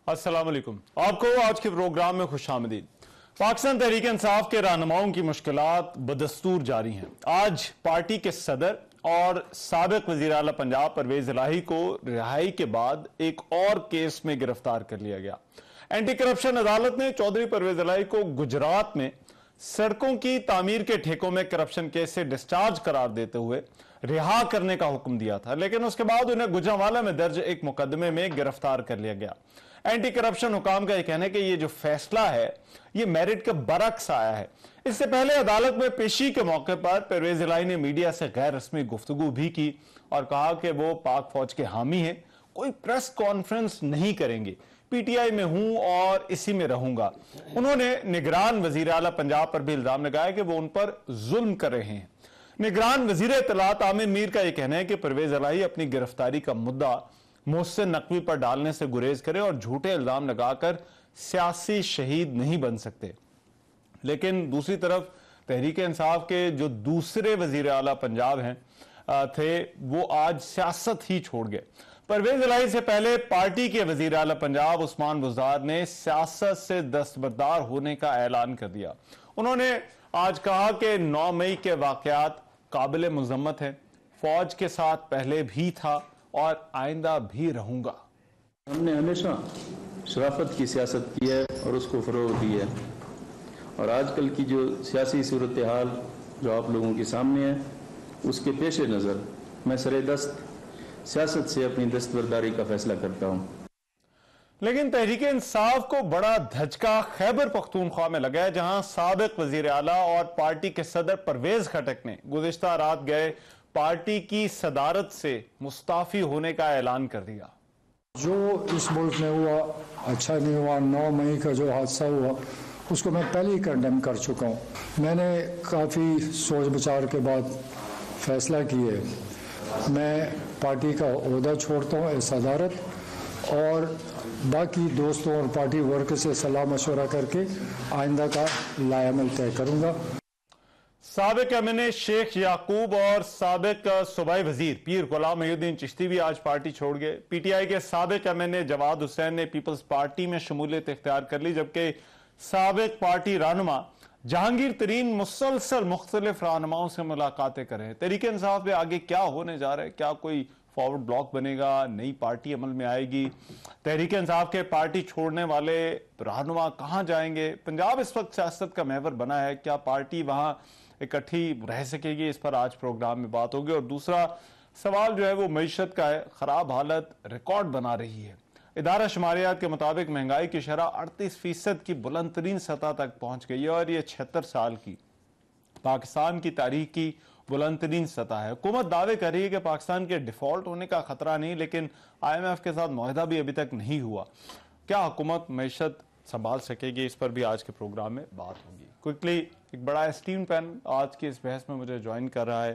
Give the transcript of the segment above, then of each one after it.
अस्सलाम वालेकुम। आपको आज के प्रोग्राम में खुशामदीद। पाकिस्तान तहरीक इंसाफ के रहनुमाओं की मुश्किलात बदस्तूर जारी हैं। आज पार्टी के सदर और साबिक वजीर आला पंजाब परवेज इलाही को रिहाई के बाद एक और केस में गिरफ्तार कर लिया गया। एंटी करप्शन अदालत ने चौधरी परवेज इलाही को गुजरात में सड़कों की तामीर के ठेकों में करप्शन केस से डिस्चार्ज करार देते हुए रिहा करने का हुक्म दिया था, लेकिन उसके बाद उन्हें गुजरांवाला में दर्ज एक मुकदमे में गिरफ्तार कर लिया गया। एंटी करप्शन हुकाम का यह कहना है कि यह जो फैसला है यह मेरिट के बरक्स आया है। इससे पहले अदालत में पेशी के मौके पर परवेज इलाही ने मीडिया से गैर रस्मी गुफ्तगू भी की और कहा कि वो पाक फौज के हामी हैं, कोई प्रेस कॉन्फ्रेंस नहीं करेंगे, पीटीआई में हूं और इसी में रहूंगा। उन्होंने निगरान वजीर आला पंजाब पर भी इल्जाम लगाया कि वो उन पर जुल्म कर रहे हैं। निगरान वजीर इत्तलात आमिर मीर का यह कहना है कि परवेज इलाही अपनी गिरफ्तारी का मुद्दा मोहसिन नकवी पर डालने से गुरेज करे और झूठे इल्जाम लगाकर सियासी शहीद नहीं बन सकते। लेकिन दूसरी तरफ तहरीक इंसाफ के जो दूसरे वजीर आला पंजाब हैं थे, वो आज सियासत ही छोड़ गए। परवेज इलाही से पहले पार्टी के वजीर आला पंजाब उस्मान बुज़दार ने सियासत से दस्तबरदार होने का ऐलान कर दिया। उन्होंने आज कहा कि 9 मई के वाकयात काबिल मुज़म्मत है, फौज के साथ पहले भी था और आइंदा भी रहूंगा। हमने हमेशा शराफत की सियासत की है और उसको फ़रोग़ दी है, और आजकल की जो सियासी सूरत हाल जो आप लोगों के सामने है, उसके पेश नज़र मैं सरेदस्त सियासत से अपनी दस्तबरदारी का फैसला करता हूँ। लेकिन तहरीक इंसाफ को बड़ा धचका खैबर पख्तूनख्वा में लगा है, जहां साबिक वजीर आला और पार्टी के सदर परवेज खटक ने गुज़िश्ता रात गए पार्टी की सदारत से मुस्ताफी होने का ऐलान कर दिया। जो इस मुल्क में हुआ अच्छा नहीं हुआ। 9 मई का जो हादसा हुआ उसको मैं पहले ही कंडेम कर चुका हूँ। मैंने काफ़ी सोच विचार के बाद फैसला किए, मैं पार्टी का ओहदा छोड़ता हूँ सदारत, और बाकी दोस्तों और पार्टी वर्क से सलाह मशवरा करके आइंदा का लायामल तय करूँगा। साबिक एमएनए शेख याकूब और साबिक सूबाई वजीर पीर गुलाम मोहिउद्दीन चिश्ती भी आज पार्टी छोड़ गए। पीटीआई के साबिक एमएनए जवाद हुसैन ने पीपल्स पार्टी में शमूलियत इख्तियार कर ली, जबकि साबिक पार्टी रहनुमा जहांगीर तरीन मुसलसल मुख्तलिफ रहनुमाओं से मुलाकातें कर रहे हैं। तहरीक इंसाफ में आगे क्या होने जा रहा है, क्या कोई फॉरवर्ड ब्लॉक बनेगा, नई पार्टी अमल में आएगी, तहरीक इंसाफ के पार्टी छोड़ने वाले रहनुमा कहां जाएंगे, पंजाब इस वक्त सियासत का महवर बना है, क्या पार्टी वहां इकट्ठी रह सकेगी, इस पर आज प्रोग्राम में बात होगी। और दूसरा सवाल जो है वो मईशत का है। खराब हालत रिकॉर्ड बना रही है। इदारा शुमारियात के मुताबिक महंगाई की शरह 38% की बुलंद तरीन सतह तक पहुंच गई है और ये 76 साल की पाकिस्तान की तारीख की बुलंद तरीन सतह है। हुकूमत दावे कर रही है कि पाकिस्तान के डिफॉल्ट होने का खतरा नहीं, लेकिन IMF के साथ मुआहदा भी अभी तक नहीं हुआ। क्या हुकूमत मईशत संभाल सकेगी, इस पर भी आज के प्रोग्राम में बात होगी। क्विकली एक बड़ा एस्टीम पैनल आज की इस बहस में मुझे ज्वाइन कर रहा है।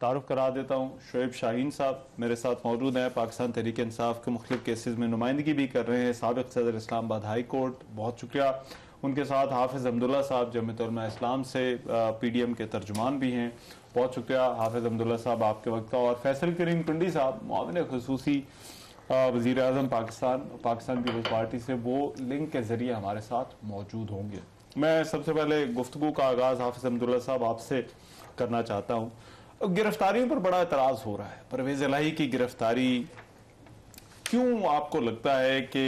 तारुफ करा देता हूँ, शोएब शाहीन साहब मेरे साथ मौजूद हैं, पाकिस्तान तहरीक इंसाफ के मुख्तलिफ केसेस में नुमाइंदगी भी कर रहे हैं, साबिक सदर इस्लामाबाद हाई कोर्ट, बहुत शुक्रिया। उनके साथ हाफिज़ अब्दुल्ला साहब जमीयत उलमा इस्लाम से PDM के तर्जुमान भी हैं, बहुत शुक्रिया हाफिज़ अब्दुल्ला साहब आपके वक्त का। और फैसल करीम टुंडी साहब मुआविन खुसूसी वज़ीर आज़म पाकिस्तान पीपल्स पार्टी से, वो लिंक के जरिए हमारे साथ मौजूद होंगे। मैं सबसे पहले गुफ्तगू का आगाज़ हाफिज़ अब्दुल्ला साहब आपसे करना चाहता हूँ। गिरफ्तारियों पर बड़ा एतराज़ हो रहा है, परवेज इलाही की गिरफ्तारी, क्यों आपको लगता है कि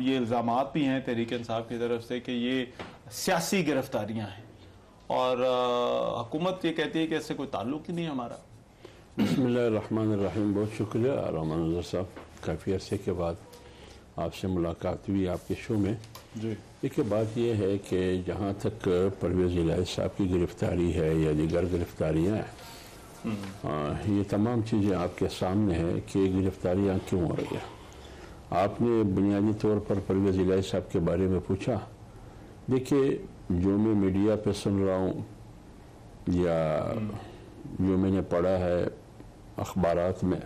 ये इल्ज़ामात भी हैं तहरीक इंसाफ की तरफ से कि ये सियासी गिरफ्तारियाँ हैं, और हुकूमत ये कहती है कि इससे कोई ताल्लुक ही नहीं हमारा। बिस्मिल्लाहिर्रहमानिर्रहीम। बहुत शुक्रिया रहमान साहब, काफ़ी अरसे के बाद आपसे मुलाकात हुई आपके शो में जी। देखिए, बात यह है कि जहाँ तक परवेज इलाही साहब की गिरफ्तारी है या दीगर गिरफ्तारियाँ हैं, ये तमाम चीज़ें आपके सामने हैं कि गिरफ्तारियाँ क्यों हो रही हैं। आपने बुनियादी तौर पर परवेज इलाही साहब के बारे में पूछा। देखिए, जो मैं मीडिया पे सुन रहा हूँ या जो मैंने पढ़ा है अखबारात में,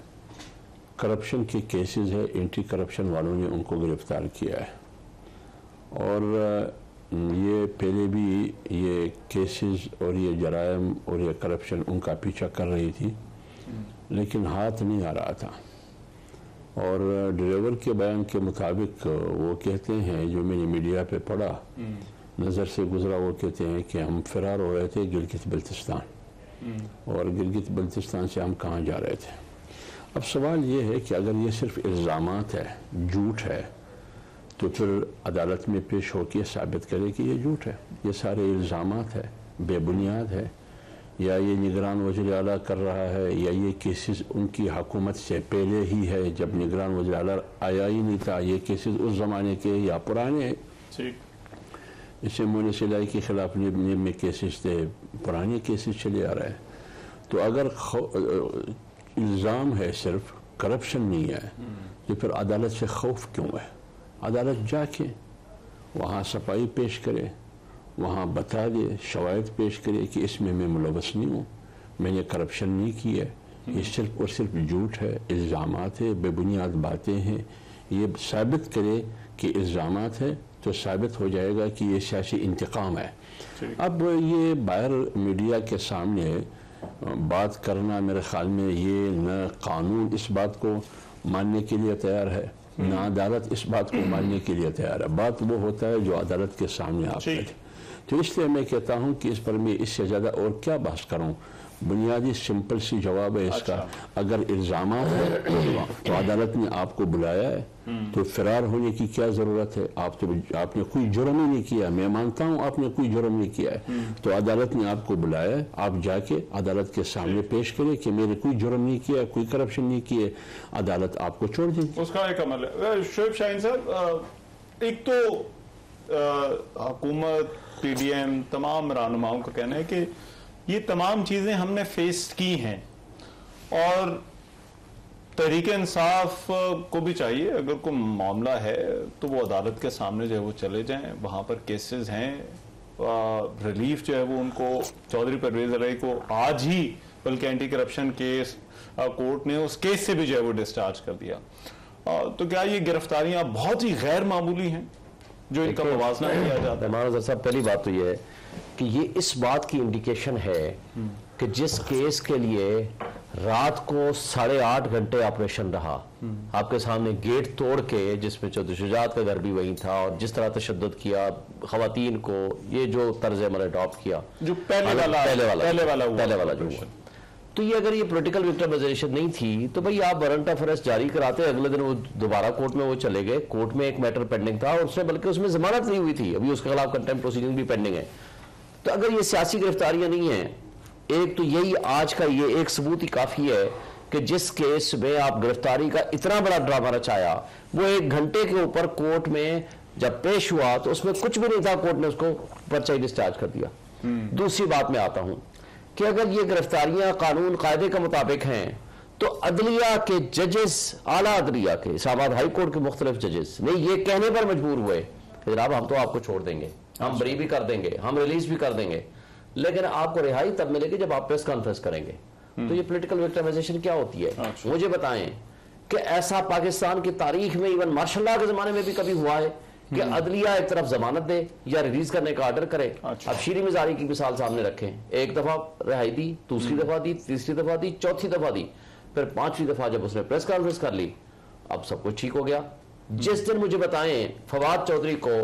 करप्शन के केसेस है, एंटी करप्शन वालों ने उनको गिरफ्तार किया है, और ये पहले भी ये केसेस और ये जराइम और ये करप्शन उनका पीछा कर रही थी, लेकिन हाथ नहीं आ रहा था। और ड्राइवर के बयान के मुताबिक वो कहते हैं, जो मैंने मीडिया पे पढ़ा, नज़र से गुजरा, वो कहते हैं कि हम फरार हो रहे थे गिलगित बल्तिस्तान, और गिलगित बल्तिस्तान से हम कहाँ जा रहे थे। अब सवाल ये है कि अगर ये सिर्फ इल्ज़ामात है, झूठ है, तो फिर अदालत में पेश होकर साबित करे कि ये झूठ है, ये सारे इल्ज़ामात है, बेबुनियाद है, या ये निगरान वज़ीर आला कर रहा है, या ये केसेस उनकी हुकूमत से पहले ही है, जब निगरान वज़ीर आला आया ही नहीं था, ये केसेस उस ज़माने के या पुराने हैं। इससे मोनी सिलाई के खिलाफ नियम में केसेस थे, पुराने केसेस चले आ रहे हैं। तो अगर इल्ज़ाम है, सिर्फ करप्शन नहीं है, तो फिर अदालत से खौफ क्यों है? अदालत जाके वहाँ सफाई पेश करे, वहाँ बता दे, शवाहिद पेश करे कि इसमें मैं मुलव्वस नहीं हूँ, मैंने करप्शन नहीं की है, ये सिर्फ और सिर्फ झूठ है, इल्ज़ामात है, बेबुनियाद बातें हैं। ये साबित करे कि इल्ज़ामात है तो साबित हो जाएगा कि ये सियासी इंतकाम है। अब ये बाहर मीडिया के सामने बात करना, मेरे ख्याल में ये न कानून इस बात को मानने के लिए तैयार है, न अदालत इस बात को मानने के लिए तैयार है। बात वो होता है जो अदालत के सामने आता है। तो इसलिए मैं कहता हूँ कि इस पर मैं इससे ज़्यादा और क्या बहस करूँ। बुनियादी सिंपल सी जवाब है इसका, अगर इल्ज़ामात है तो अदालत ने आपको बुलाया है, तो फरार होने की क्या ज़रूरत है? आपने कोई जुर्म ही नहीं किया, मैं मानता हूँ आपने कोई जुर्म नहीं किया है, तो अदालत ने आपको बुलाया है, आप जाके अदालत के सामने पेश करें कि मैंने कोई जुर्म नहीं किया, कोई करप्शन नहीं किए, अदालत आपको छोड़ देगी। उसका एक अमल है। शोएब शाहीन साहब, एक तो हुकूमत, PDM, तमाम रहनुमाओं का कहना है कि ये तमाम चीज़ें हमने फेस की हैं, और तहरीक इंसाफ को भी चाहिए, अगर कोई मामला है तो वो अदालत के सामने जो है वो चले जाएं, वहाँ पर केसेस हैं, रिलीफ जो है वो उनको, चौधरी परवेज इलाही को आज ही बल्कि एंटी करप्शन केस कोर्ट ने उस केस से भी जो है वो डिस्चार्ज कर दिया। तो क्या ये गिरफ्तारियां बहुत ही गैर मामूली हैं जो इनका मुवाजना किया जाता है? मेहमान साहब, पहली बात तो ये है कि ये इस बात की इंडिकेशन है कि जिस केस के लिए रात को 8.5 घंटे ऑपरेशन रहा, आपके सामने गेट तोड़ के, जिसमें चौधरी शुजात का घर भी वहीं था, और जिस तरह तशद्दुद किया खवातीन को, ये जो तर्ज अमल अडॉप्ट किया, जो पहले वाला जो हुआ, तो ये अगर ये पॉलिटिकल विक्टिमाइजेशन नहीं थी तो भाई आप वारंट ऑफ अरेस्ट जारी कराते, अगले दिन वो दोबारा कोर्ट में वो चले गए। कोर्ट में एक मैटर पेंडिंग था, और उसमें बल्कि उसमें जमानत नहीं हुई थी, अभी उसके खिलाफ कंटेम्प्ट प्रोसीडिंग भी पेंडिंग है। तो अगर ये सियासी गिरफ्तारियां नहीं है, एक तो यही आज का ये एक सबूत ही काफी है कि जिस केस में आप गिरफ्तारी का इतना बड़ा ड्रामा रचाया, वो 1 घंटे के ऊपर कोर्ट में जब पेश हुआ तो उसमें कुछ भी नहीं था, कोर्ट ने उसको पर्चा डिस्चार्ज कर दिया। दूसरी बात में आता हूं कि अगर ये गिरफ्तारियां कानून कायदे के मुताबिक हैं, तो अदलिया के जजेस, आला अदलिया के, इस्लामाबाद हाई कोर्ट के मुख्तलिफ जजेस ने ये कहने पर मजबूर हुए कि जनाब हम तो आपको छोड़ देंगे, हम बरी भी कर देंगे, हम रिलीज भी कर देंगे, लेकिन आपको रिहाई तब मिलेगी जब आप प्रेस कॉन्फ्रेंस करेंगे। तो ये पॉलिटिकल विक्टिमाइजेशन क्या होती है? मुझे बताएं कि ऐसा पाकिस्तान की तारीख में, इवन मार्शल लॉ के जमाने में भी कभी हुआ है कि अदलिया एक तरफ जमानत दे या रिलीज करने का ऑर्डर करे? अब शीरी मिजारी की मिसाल सामने रखें, एक दफा रिहाई दी, दूसरी दफा दी, तीसरी दफा दी, चौथी दफा दी, फिर 5वीं दफा जब उसने प्रेस कॉन्फ्रेंस कर ली, अब सब कुछ ठीक हो गया। जिस दिन मुझे बताएं फवाद चौधरी को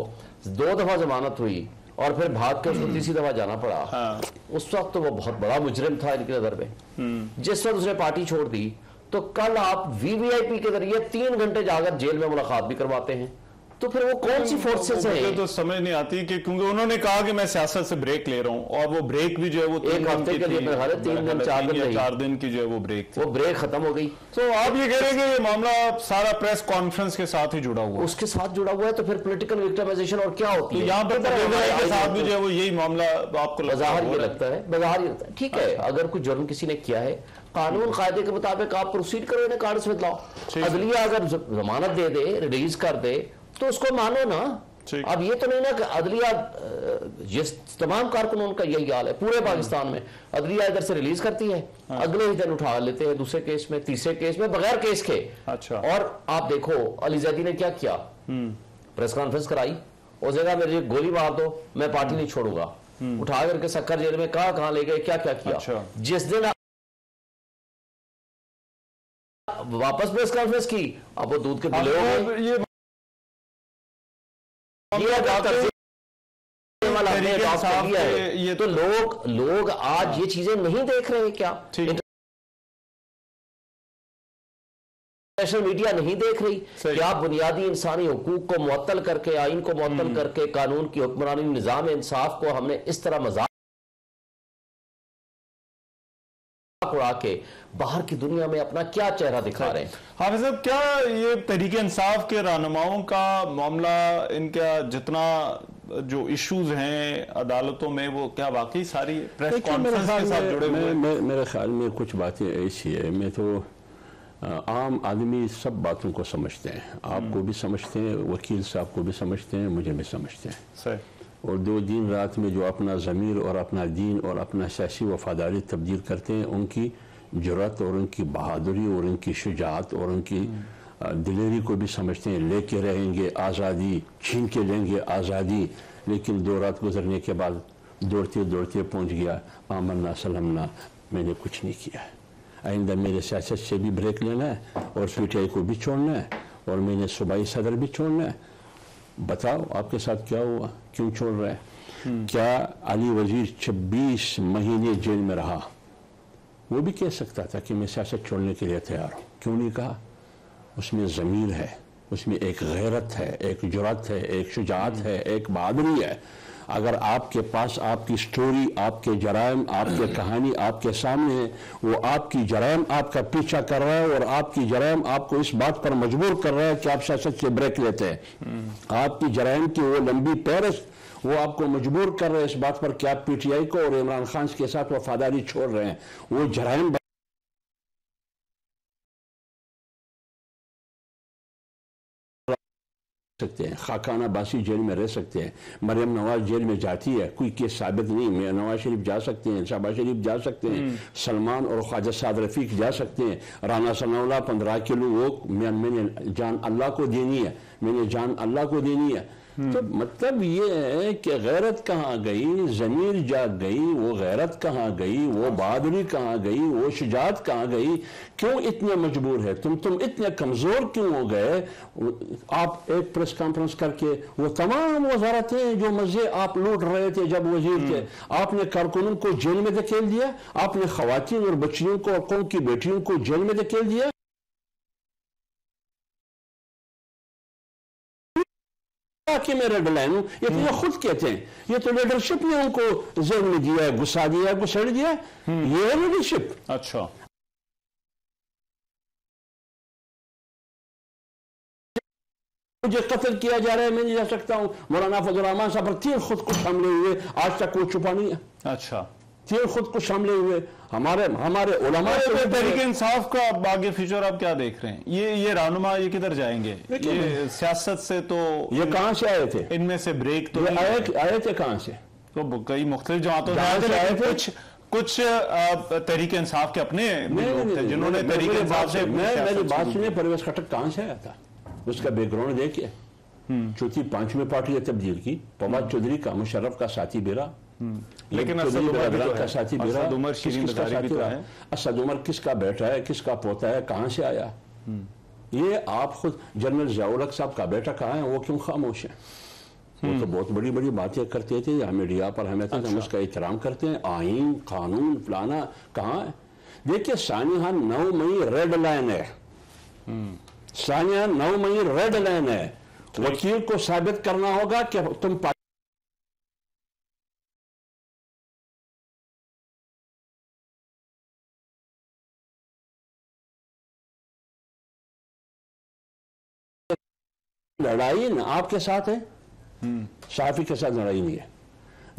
2 दफा जमानत हुई और फिर भाग के उसको तीसरी दफा जाना पड़ा, उस वक्त तो वो बहुत बड़ा मुजरिम था इनकी नजर में। जिस वक्त उसने पार्टी छोड़ दी, तो कल आप VVIP के जरिए 3 घंटे जाकर जेल में मुलाकात भी करवाते हैं, तो फिर वो कौन सी फोर्सेस है? तो समझ नहीं आती कि क्योंकि उन्होंने कहा कि मैं सियासत से ब्रेक ले रहा हूं, और वो ब्रेक भी जो है वो 1 हफ्ते के लिए, 3 दिन 4 दिन की जो है वो ब्रेक थी, वो ब्रेक खत्म हो गई। तो आप ये कह रहे हैं कि ये मामला सारा प्रेस कॉन्फ्रेंस के साथ ही जुड़ा हुआ है? उसके साथ जुड़ा हुआ है, तो फिर पॉलिटिकल विक्टिमाइजेशन और क्या होती है? यहाँ पर के साथ भी जो है वो यही मामला आपको बाजार ये लगता है, बाजार ये लगता है। ठीक है, अगर कुछ जुर्म किसी ने किया है, कानून कायदे के मुताबिक आप प्रोसीड करो, इन्हें कार्ड्स में लाओ। अदलिया अगर जमानत दे दे, रिलीज कर दे, तो उसको मानो ना। अब ये तो नहीं ना कि अदलिया, जिस तमाम कारकुनों का यही हाल है पूरे पाकिस्तान में, अदलिया इधर से रिलीज करती है, अगले ही दिन उठा लेते हैं दूसरे केस में, तीसरे केस में, बगैर केस के। अच्छा। और आप देखो अली जैदी ने क्या किया, प्रेस कॉन्फ्रेंस कराई, उस जगह मेरी गोली मार दो, मैं पार्टी नहीं छोड़ूंगा, उठा करके सक्कर जेल में कहां ले गए, क्या क्या किया। जिस दिन वापस प्रेस कॉन्फ्रेंस की, अब वो दूध के धुले हो गए। ये तो लोग आज ये चीजें नहीं देख रहे हैं क्या? नेशनल मीडिया नहीं देख रही कि आप बुनियादी इंसानी हुकूक को मुअत्तल करके, आइन को मुअत्तल करके, कानून की हुक्मरानी, निजाम इंसाफ को हमने इस तरह मजाक उड़ा के बाहर की दुनिया में अपना क्या चेहरा दिखा रहे हैं? हाफिज साहब, क्या ये तहरीक इंसाफ के रहनुमाओं का मामला, इनका जितना जो इश्यूज हैं अदालतों में, वो क्या वाकई सारी प्रेस कॉन्फ्रेंस के साथ जुड़े हुए हैं? मेरे ख्याल में कुछ बातें ऐसी है, मैं तो आम आदमी सब बातों को समझते हैं, आपको भी समझते हैं, वकील साहब को भी समझते हैं, मुझे भी समझते हैं सही। और दो दिन रात में जो अपना ज़मीर और अपना दीन और अपना सियासी वफादारी तब्दील करते हैं, उनकी जुर्रत और उनकी बहादुरी और उनकी शुजाअत और उनकी दिलेरी को भी समझते हैं। लेके रहेंगे आज़ादी, छीन के लेंगे आज़ादी, लेकिन 2 रात गुजरने के बाद दौड़ते दौड़ते पहुंच गया आमन्ना सलमना, मैंने कुछ नहीं किया है, आइंदा मेरे सियासत से भी ब्रेक लेना है और PTI को भी छोड़ना है और मैंने सूबाई सदर भी छोड़ना है। बताओ आपके साथ क्या हुआ, क्यों छोड़ रहे हैं? क्या अली वजीर 26 महीने जेल में रहा? वो भी कह सकता था कि मैं सियासत छोड़ने के लिए तैयार हूँ, क्यों नहीं कहा? उसमें ज़मीर है, उसमें एक गैरत है, एक जुर्रत है, एक शुजाअत है, एक बहादुरी है। अगर आपके पास आपकी स्टोरी, आपके जराइम, आपके कहानी आपके सामने है, वो आपकी जराइम आपका पीछा कर रहा है और आपकी जराइम आपको इस बात पर मजबूर कर रहा है कि आप सियासत से ब्रेक लेते हैं। आपकी जराइम की वो लंबी पेरिस वो आपको मजबूर कर रहे हैं इस बात पर कि आप PTI को और इमरान खान के साथ वफादारी छोड़ रहे हैं। वो जराइम सकते हैं, खाकाना बासी जेल में रह सकते हैं, मरियम नवाज जेल में जाती है, कोई केस साबित नहीं, मैं नवाज शरीफ जा सकते हैं, शहबाज शरीफ जा सकते हैं, सलमान और ख्वाजा साद रफीक जा सकते हैं, राना सनाउल्लाह 15 किलो वो मैंने जान अल्लाह को देनी है, मैंने जान अल्लाह को देनी है। तो मतलब ये है कि गैरत कहाँ गई, ज़मीर जाग गई, वो गैरत कहाँ गई, वो बहादुरी कहाँ गई, वो शुजाअत कहाँ गई? क्यों इतने मजबूर है तुम इतने कमज़ोर क्यों हो गए? आप एक प्रेस कॉन्फ्रेंस करके वो तमाम वजारतें जो मज़े आप लूट रहे थे जब वजीर थे, आपने कारकुनों को जेल में धकेल दिया, आपने खवातीन और बच्चियों को और कौम की बेटियों को जेल में धकेल दिया। कि मैं रेड लाइन हूं, ये तो खुद कहते हैं, ये तो लीडरशिप ने उनको जेल में दिया है, गुस्सा दिया है, घुसेड़ दिया है, ये है लीडरशिप। अच्छा, मुझे कत्ल किया जा रहा है, मैं नहीं जा सकता हूं। मौलाना फजल रहमान साहब पर 3 खुदकुश हमले हुए, आज तक वो छुपा नहीं है। अच्छा, 3 खुदकुश हमले हुए। हमारे उलमा तहरीक इंसाफ का आगे फ्यूचर आप क्या देख रहे हैं? ये रहनुमा ये किधर जाएंगे? ये सियासत से तो ये कहां से आए थे? इनमें से ब्रेक तो आए थे कहां से? तो कई मुख्तलिफ जमातों से आए थे, कुछ तहरीक इंसाफ के अपने लोग थे जिन्होंने तहरीक इंसाफ से। मेरी बात सुनिए, परवेज खटक कहां से आया था? उसका बैकग्राउंड देखिए। चौथी 5वीं पार्टी ने तब्दील की, फवाद चौधरी का, मुशर्रफ का साथी बेरा, लेकिन का साथी बेरा, असद उमर किसका बेटा है, किसका पोता है, कहां से आया? ये आप खुद जनरल ज़ियाउल हक साहब का बेटा कहाँ है, वो क्यों खामोश है? वो तो बहुत बड़ी बड़ी बातें करते थे या मीडिया पर, हमें तो हम उसका एहतराम करते हैं, आइन कानून फलाना कहाँ है? देखिए सानिया 9 मई रेड लाइन है, सानिया 9 मई रेड लाइन है। वकील को साबित करना होगा कि तुम लड़ाई न आपके साथ है, साफी के साथ लड़ाई नहीं है,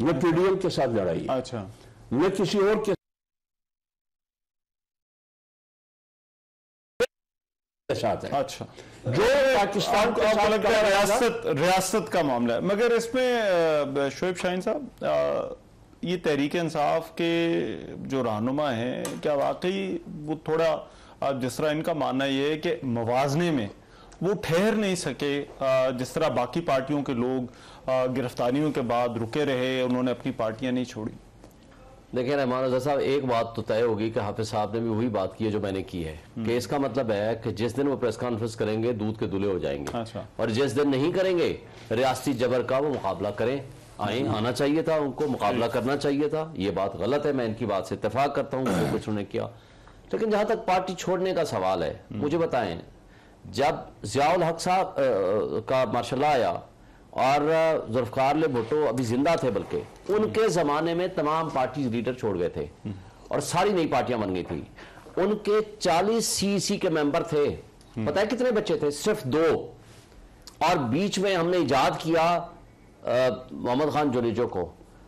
न PDM के साथ लड़ाई है, अच्छा, न किसी और के साथ है। अच्छा, जो पाकिस्तान को आपको लगता है रियासत का मामला है। मगर इसमें शोएब शाहीन साहब, ये तहरीक इंसाफ के जो रहनुमा हैं, क्या वाकई वो थोड़ा, जिस तरह इनका मानना ये है कि मवाजने में वो ठहर नहीं सके, जिस तरह बाकी पार्टियों के लोग गिरफ्तारियों के बाद रुके रहे, उन्होंने अपनी पार्टियां नहीं छोड़ी? देखिए रहमान रजा साहब, एक बात तो तय होगी कि हाफिज साहब ने भी वही बात की है जो मैंने की है कि इसका मतलब है कि जिस दिन वो प्रेस कॉन्फ्रेंस करेंगे दूध के दूल्हे हो जाएंगे। अच्छा। और जिस दिन नहीं करेंगे रियासती जबर का वो मुकाबला करें। आना चाहिए था उनको, मुकाबला करना चाहिए था। ये बात गलत है, मैं इनकी बात से इत्तेफाक करता हूँ, जो कुछ उन्होंने किया। लेकिन जहां तक पार्टी छोड़ने का सवाल है, मुझे बताएं, जब जियाउल हक साहब का मार्शल्लाह आया और जुल्फकार भुट्टो अभी जिंदा थे, बल्कि उनके जमाने में तमाम पार्टी लीडर छोड़ गए थे और सारी नई पार्टियां बन गई थी। उनके 40 सीसी के मेंबर थे। पता है कितने बच्चे थे? सिर्फ 2। और बीच में हमने इजाद किया मोहम्मद खान जुनेजो को।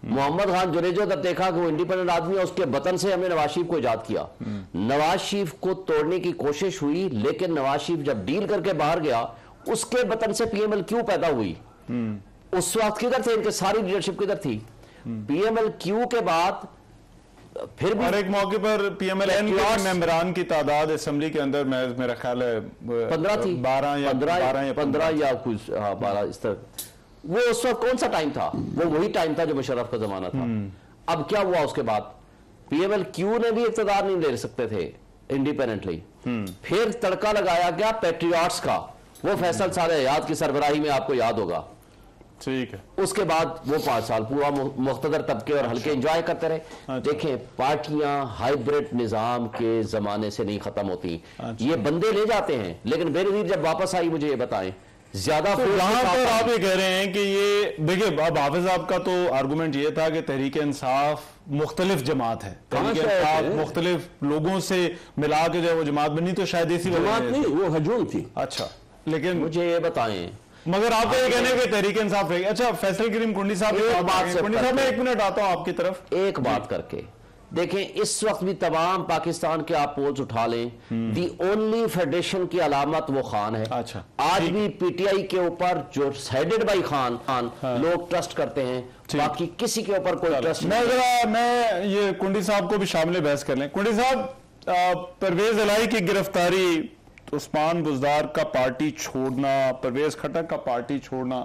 मोहम्मद खान जुनेजो तब देखा कि वो इंडिपेंडेंट आदमी है, उसके वतन से हमने नवाज शरीफ को इजाद किया। नवाज शरीफ को तोड़ने की कोशिश हुई, लेकिन नवाज शरीफ जब डील करके बाहर गया, उसके वतन से पीएमएल क्यू पैदा हुई। उस वक्त किधर थे इनके? सारी लीडरशिप किधर थी? पीएमएल क्यू के बाद फिर भी और एक मौके पर पीएमएलएन के मेंबरान की तादाद असेंबली के अंदर मेरा ख्याल है 15 थी, 15 या कुछ, हाँ 12 इस तरह। वो उस वक्त कौन सा टाइम था? वो वही टाइम था जो मुशर्रफ का जमाना था। अब क्या हुआ उसके बाद? पीएमएल क्यू ने भी इक़्तिदार नहीं ले सकते थे इंडिपेंडेंटली। फिर तड़का लगाया गया पैट्रियट्स का, वो फैसल सारे याद की सरबराही में, आपको याद होगा। ठीक है। उसके बाद वो 5 साल पूरा मुख्तदर तबके और हल्के एंजॉय करते रहे। देखें, पार्टियां हाइब्रिड निजाम के जमाने से नहीं खत्म होती। ये बंदे ले जाते हैं, लेकिन बेनजीर जब वापस आई, मुझे ये बताएं, ज्यादा यहां पर आप ये कह रहे हैं कि ये देखिए, अब हाफिज साहब का तो आर्गुमेंट ये था कि तहरीक इंसाफ मुख्तलिफ जमात है, तहरीक इंसाफ मुख्तलिफ लोगों से मिला के जो वो जमात बनी, तो शायद इसी जमात नहीं, वो हजूम थी। अच्छा, लेकिन मुझे ये बताएं, मगर आप ये कहने के तहरीक इंसाफ रहेगी। अच्छा, फैसल करीम कुंडी साहब, कुंडी साहब मैं 1 मिनट आता हूं आपकी तरफ। एक बात करके देखें, इस वक्त भी तमाम पाकिस्तान के आप पोल्स उठा लें, दी ओनली फेडरेशन की अलामत वो खान है। अच्छा, आज भी पीटीआई के ऊपर जो हेडेड बाई खान लोग ट्रस्ट करते हैं, बाकी किसी के ऊपर कोई ट्रस्ट नहीं। मैं ये कुंडी साहब को भी शामिल बहस कर लें। कुंडी साहब, परवेज इलाही की गिरफ्तारी, उस्मान बुज़दार का पार्टी छोड़ना, परवेज खटक का पार्टी छोड़ना,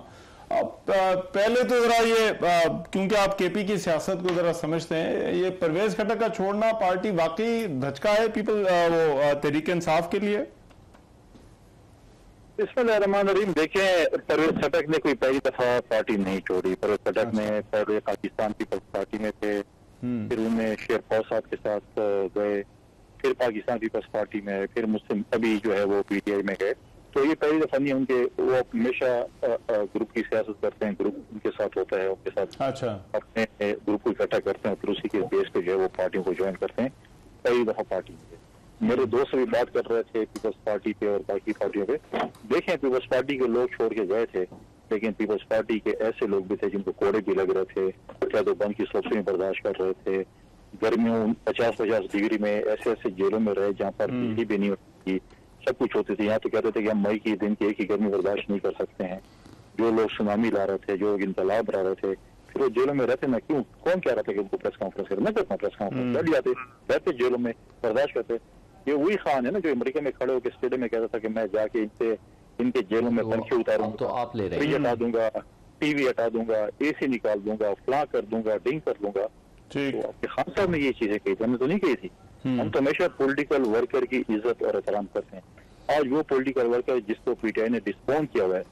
पहले तो जरा ये क्योंकि आप केपी की सियासत को जरा समझते हैं, ये परवेज खटक का छोड़ना पार्टी वाकई धचका है वो तहरीक इंसाफ के लिए? बिस्मिल्लाहिर्रहमानिर्रहीम। देखें, परवेज खटक ने कोई पहली दफा पार्टी नहीं छोड़ी। परवेज खटक ने पहले पाकिस्तान पीपल्स पार्टी में थे, फिर उनमें शेर फौज साहब के साथ गए, फिर पाकिस्तान पीपल्स पार्टी में, फिर मुस्लिम अभी जो है वो पीटीआई में गए। तो ये पहली दफा नहीं उनके, वो हमेशा ग्रुप की सियासत करते हैं, ग्रुप उनके साथ होता है, उनके साथ अच्छा अपने ग्रुप को इकट्ठा करते हैं, फिर उसी के बेस पे जो है वो पार्टियों को ज्वाइन करते हैं। पहली दफा पार्टी में मेरे दोस्त भी बात कर रहे थे पीपल्स पार्टी पे और बाकी पार्टियों पे। देखें, पीपल्स पार्टी के लोग छोड़ के गए थे, लेकिन पीपल्स पार्टी के ऐसे लोग भी थे जिनको कोड़े भी लग रहे थे, क्या तो बंद की सबसे बर्दाश्त कर रहे थे। गर्मियों 50-50 डिग्री में ऐसे ऐसे जेलों में रहे जहाँ पर बिजली भी नहीं होती, सब कुछ होती थी। यहाँ तो कहते थे कि हम मई के दिन की एक ही गर्मी बर्दाश्त नहीं कर सकते हैं। जो लोग सुनामी ला रहे थे, जो लोग इंकलाब ला रहे थे, फिर वो जेलों में रहते ना, क्यों, कौन कह रहा था कि उनको प्रेस कॉन्फ्रेंस करें? मैं करता हूँ प्रेस कॉन्फ्रेंस, कर जाते, रहते जेलों में, बर्दाश्त करते। ये वही खान है ना जो अमेरिका में खड़े होकर स्टेडियम में कहता था कि मैं जाके इनके जेलों में पंखे उतारूंगा, तो आप ले रहे फ्रिज हटा दूंगा, टीवी हटा दूंगा, एसी निकाल दूंगा, फ्ला कर दूंगा, डिंग कर दूंगा। तो आपके खान साहब ने ये चीजें कही थी, हमने तो नहीं कही थी। हम तो हमेशा पॉलिटिकल वर्कर की इज्जत और एहतराम करते हैं। आज वो पॉलिटिकल वर्कर जिसको पीटीआई ने डिस्पोन किया हुआ है,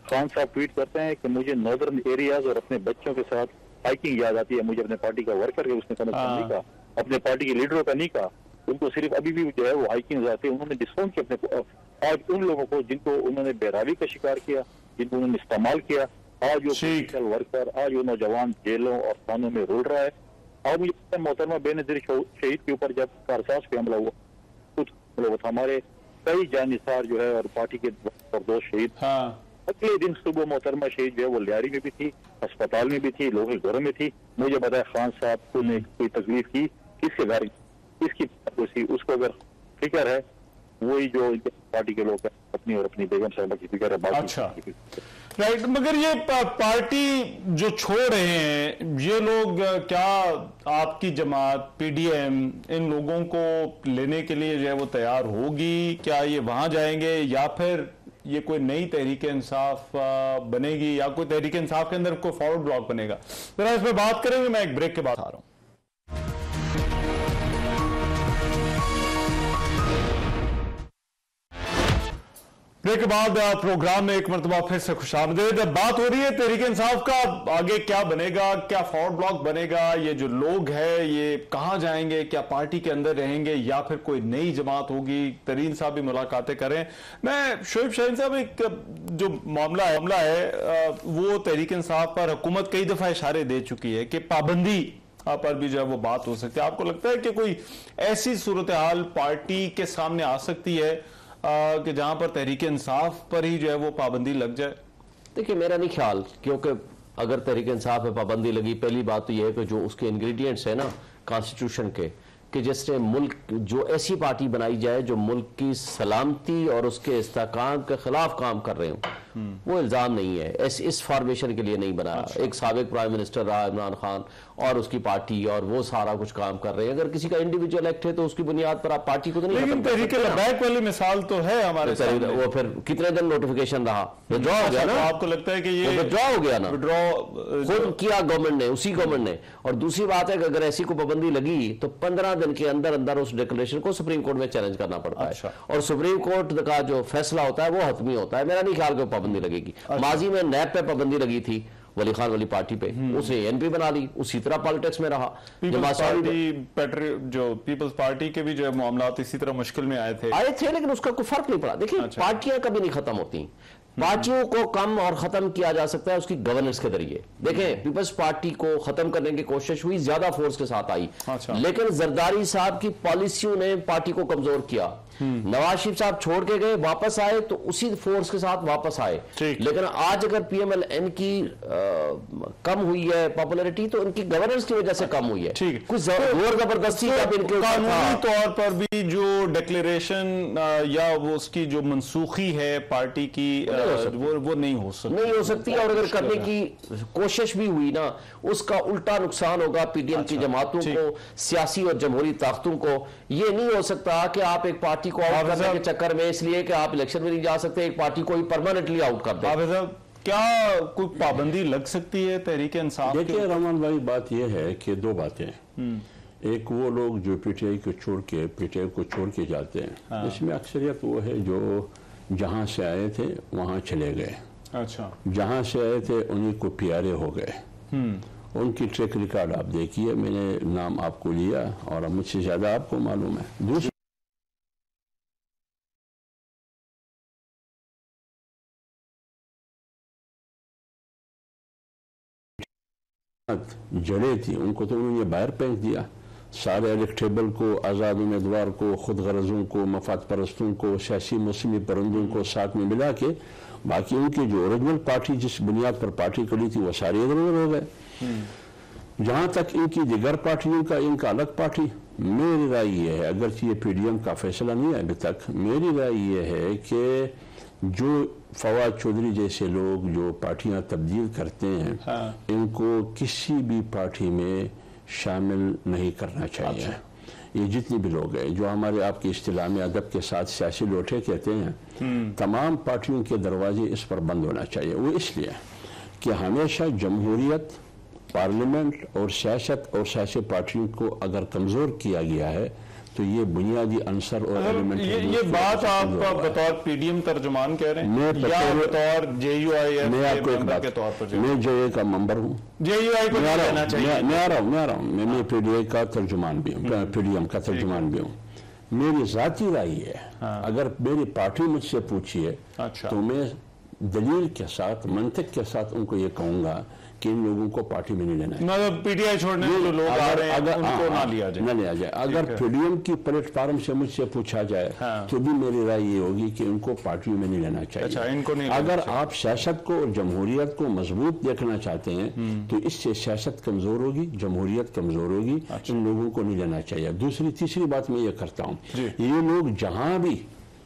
खान साहब ट्वीट करते हैं कि मुझे नॉर्दर्न एरियाज और अपने बच्चों के साथ हाइकिंग याद आती है। मुझे अपने पार्टी का वर्कर के उसने नहीं कहा, अपने पार्टी के लीडरों का नहीं कहा, उनको सिर्फ अभी भी जो है वो हाइकिंग आती है। उन्होंने डिस्पोन किया अपने, आज उन लोगों को जिनको उन्होंने बेरावी का शिकार किया, जिनको उन्होंने इस्तेमाल किया, आज वो पॉलिटिकल वर्कर, आज वो नौजवान जेलों और थानों में रुल रहा है। और मुझे मोहतरमा बेनजीर शहीद के ऊपर जब कारसाज पे हमला हुआ, कुछ हमारे कई जानिसार जो है और पार्टी के दोस्त शहीद, अगले दिन सुबह मोहतरमा शहीद जो है वो लियारी में भी थी, अस्पताल में भी थी, लोगों के घरों में थी। मुझे बताया खान साहब को ने कोई तकलीफ की, किसके घर, किसकी थी, उसको अगर फिक्र है, वही जो पार्टी के लोग अपनी और अपनी बेगम साहबा की फिक्र है। अच्छा, राइट। मगर ये पार्टी जो छोड़ रहे हैं ये लोग, क्या आपकी जमात पीडीएम इन लोगों को लेने के लिए जो है वो तैयार होगी? क्या ये वहां जाएंगे या फिर ये कोई नई तहरीक इंसाफ बनेगी या कोई तहरीक इंसाफ के अंदर कोई फॉरवर्ड ब्लॉक बनेगा? जरा इस पर बात करेंगे, मैं एक ब्रेक के बाद आ रहा हूं। ब्रेक के बाद प्रोग्राम में एक मरतबा फिर से खुशामदीद। बात हो रही है तहरीक इंसाफ का आगे क्या बनेगा, क्या फॉरवर्ड ब्लॉक बनेगा, ये जो लोग हैं ये कहां जाएंगे, क्या पार्टी के अंदर रहेंगे या फिर कोई नई जमात होगी। तरीन साहब भी मुलाकातें करें। मैं शोएब शाहीन साहब, एक जो मामला है वो तहरीक इंसाफ पर हुकूमत कई दफा इशारे दे चुकी है कि पाबंदी पर भी जो है वो बात हो सकती है। आपको लगता है कि कोई ऐसी सूरत हाल पार्टी के सामने आ सकती है कि जहां पर तहरीक इंसाफ पर ही जो है वो पाबंदी लग जाए? देखिए, मेरा नहीं ख्याल, क्योंकि अगर तहरीक इंसाफ पे पाबंदी लगी, पहली बात तो यह है कि जो उसके इंग्रेडिएंट्स है ना कॉन्स्टिट्यूशन के, कि जिससे मुल्क जो ऐसी पार्टी बनाई जाए जो मुल्क की सलामती और उसके इस्तेहकाम के खिलाफ काम कर रहे हो, वो इल्जाम नहीं है। इस फॉर्मेशन के लिए नहीं बना। एक साबिक प्राइम मिनिस्टर रहा इमरान खान और उसकी पार्टी, और वो सारा कुछ काम कर रहे हैं। अगर किसी का इंडिविजुअल एक्ट है तो उसकी बुनियाद पर आप पार्टी को तो नहीं, लेकिन तहरीक लबैक वाली मिसाल तो है हमारे सामने। वो फिर कितने दिन नोटिफिकेशन रहा, विड्रॉ हो गया ना। आपको लगता है कि ये विड्रॉ हो गया ना, खुद किया गवर्नमेंट ने, उसी गवर्नमेंट ने। और दूसरी बात है कि अगर ऐसी को पाबंदी लगी तो 15 दिन के अंदर अंदर उस डिक्लेरेशन को सुप्रीम कोर्ट में चैलेंज करना पड़ता है, और सुप्रीम कोर्ट का जो फैसला होता है वो हतमी होता है। मेरा नहीं ख्याल कि पाबंदी लगेगी। माजी में नैब पे पाबंदी लगी थी वली खान वाली पार्टी पे, उसने एनपी बना ली, उसी तरह पॉलिटिक्स में रहा। जो पीपल्स पार्टी के भी जो मामला इसी तरह मुश्किल में आए थे, लेकिन उसका कोई फर्क नहीं पड़ा। देखिए, पार्टियां कभी नहीं खत्म होती। पार्टियों को कम और खत्म किया जा सकता है उसकी गवर्नेंस के जरिए। देखें, पीपल्स पार्टी को खत्म करने की कोशिश हुई, ज्यादा फोर्स के साथ आई, लेकिन जरदारी साहब की पॉलिसियों ने पार्टी को कमजोर किया। नवाज शरीफ साहब छोड़ के गए, वापस आए तो उसी फोर्स के साथ वापस आए। लेकिन आज अगर पीएमएलएन की कम हुई है पॉपुलैरिटी, तो उनकी गवर्नेंस की वजह से कम हुई है। कुछ जोर जबरदस्ती कानूनी तौर पर भी जो डिक्लेरेशन या वो उसकी जो मनसूखी है पार्टी की, वो नहीं हो सकती। और अगर करने की कोशिश भी हुई ना, उसका उल्टा नुकसान होगा पीडीएम की जमातों को, सियासी और जमहूरी ताकतों को। ये नहीं हो सकता कि आप एक पार्टी को आउट करने के चक्कर में, इसलिए कि आप इलेक्शन में नहीं जा सकते, एक पार्टी को ही परमानेंटली आउट कर दें। क्या कोई पाबंदी लग सकती है तहरीक इंसाफ? देखिए रहमान भाई, बात यह है कि दो बातें। एक वो लोग जो पीटीआई को छोड़ के जाते हैं, इसमें अक्सरियत वो है जो जहां से आए थे वहां चले गए। अच्छा, जहां से आए थे उन्हीं को प्यारे हो गए। उनकी ट्रैक रिकॉर्ड आप देखिए, मैंने नाम आपको लिया और मुझसे ज्यादा आपको मालूम है। दूसरी जड़ें थी, उनको तो उन्होंने बाहर फेंक दिया। सारे इलेक्टेबल को, आज़ाद उम्मीदवार को, खुद गरजों को, मफाद परस्तों को, सियासी मौसमी परिंदों को साथ में मिला के, बाकी उनकी जो ओरिजिनल पार्टी जिस बुनियाद पर पार्टी खुली थी वो सारे इधर उधर हो गए। जहां तक इनकी दिगर पार्टियों का, इनका अलग पार्टी, मेरी राय ये है, अगर ये पीडीएम का फैसला नहीं है अभी तक, मेरी राय ये है कि जो फवाद चौधरी जैसे लोग जो पार्टियां तब्दील करते हैं, इनको किसी भी पार्टी में शामिल नहीं करना चाहिए। ये जितने भी लोग हैं जो हमारे आपकी इस्तिलाह में अदब के साथ सियासी लोटे कहते हैं, तमाम पार्टियों के दरवाजे इस पर बंद होना चाहिए। वो इसलिए कि हमेशा जमहूरियत, पार्लियामेंट और सियासत और सियासी पार्टियों को अगर कमजोर किया गया है तो ये बुनियादी अंसर और एलिमेंट। ये बात आप बतौर पीडीएम तर्जुमान कह रहे हैं या बतौर जेयूआईएफ के तौर पर? मैं जेयूआई का मेंबर हूँ, जेयूआई को कहना चाहिए। मैं आ रहा हूँ, मैं पीडीआई का तर्जुमान भी हूँ, पीडीएम का तर्जुमान भी हूँ। मेरी जाती राय है, अगर मेरी पार्टी मुझसे पूछिए तो मैं दलील के साथ, मंतिक के साथ उनको ये कहूंगा कि इन लोगों को पार्टी में नहीं लेना है। मतलब पीटीआई छोड़ने जो लोग आ रहे हैं उनको ना लिया जाए। अगर पीडीएम की प्लेटफॉर्म से मुझसे पूछा जाए तो भी मेरी राय ये होगी कि इनको पार्टियों में नहीं लेना चाहिए। अच्छा, इनको नहीं। अगर आप सियासत को और जमहूरियत को मजबूत देखना चाहते हैं तो इससे सियासत कमजोर होगी, जमहूरियत कमजोर होगी। इन लोगों को नहीं लेना चाहिए। तीसरी बात मैं ये करता हूँ, ये लोग जहां भी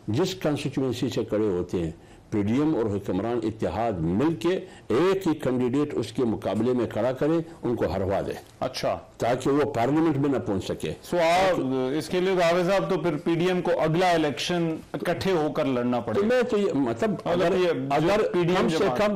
जिस कंस्टिट्यूएंसी से खड़े होते हैं, पीडीएम और हुक्मरान इत्तेहाद मिलके एक ही कैंडिडेट उसके मुकाबले में खड़ा करे, उनको हरवा दे। अच्छा, ताकि वो पार्लियामेंट में न पहुंच सके। सो आप इसके लिए आवेद साहब तो फिर पीडीएम को अगला इलेक्शन इकट्ठे होकर लड़ना पड़ेगा। मैं तो ये मतलब अगर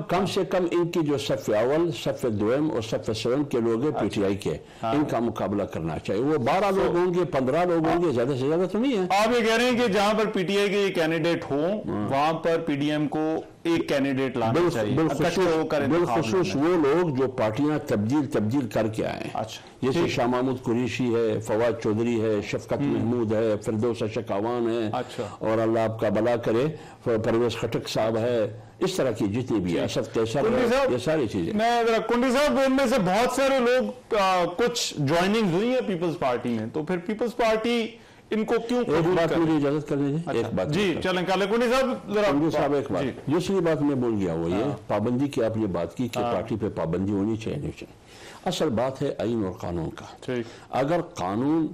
कम से कम इनकी जो सफ़ अव्वल, सफ़ दुएम और सफ़ सवम के लोग हैं पीटीआई के, इनका मुकाबला करना चाहिए। वो 12 लोग होंगे, 15 लोग होंगे, ज्यादा से ज्यादा तो नहीं है। आप ये कह रहे हैं कि जहां पर पीटीआई के कैंडिडेट हो वहां पर पीडीएम को एक कैंडिडेट लाना चाहिए, बिलखुसूस वो लोग जो पार्टियां तब्दील करके आए। अच्छा, जैसे शाह महमूद कुरैशी है, फवाद चौधरी है, शफकत महमूद है, फिरदौस अशकावान है, अच्छा, और अल्लाह आपका भला करे परवेज खटक साहब है, इस तरह की जितनी भी असद कैसर, ये सारी चीजें। मैं जरा कुंडी साहब, इनमें से बहुत सारे लोग कुछ ज्वाइनिंग हुई है पीपल्स पार्टी में, तो फिर पीपल्स पार्टी इनको क्यों? एक बात मुझे इजाजत कर दीजिए। अच्छा, एक बात जी चलें काले कुंडी साहब एक बात, दूसरी बात मैं बोल गया वो ये पाबंदी की आपने बात की कि पार्टी पे पाबंदी होनी चाहिए, नहीं चाहिए। असल बात है आइन और कानून का। अगर कानून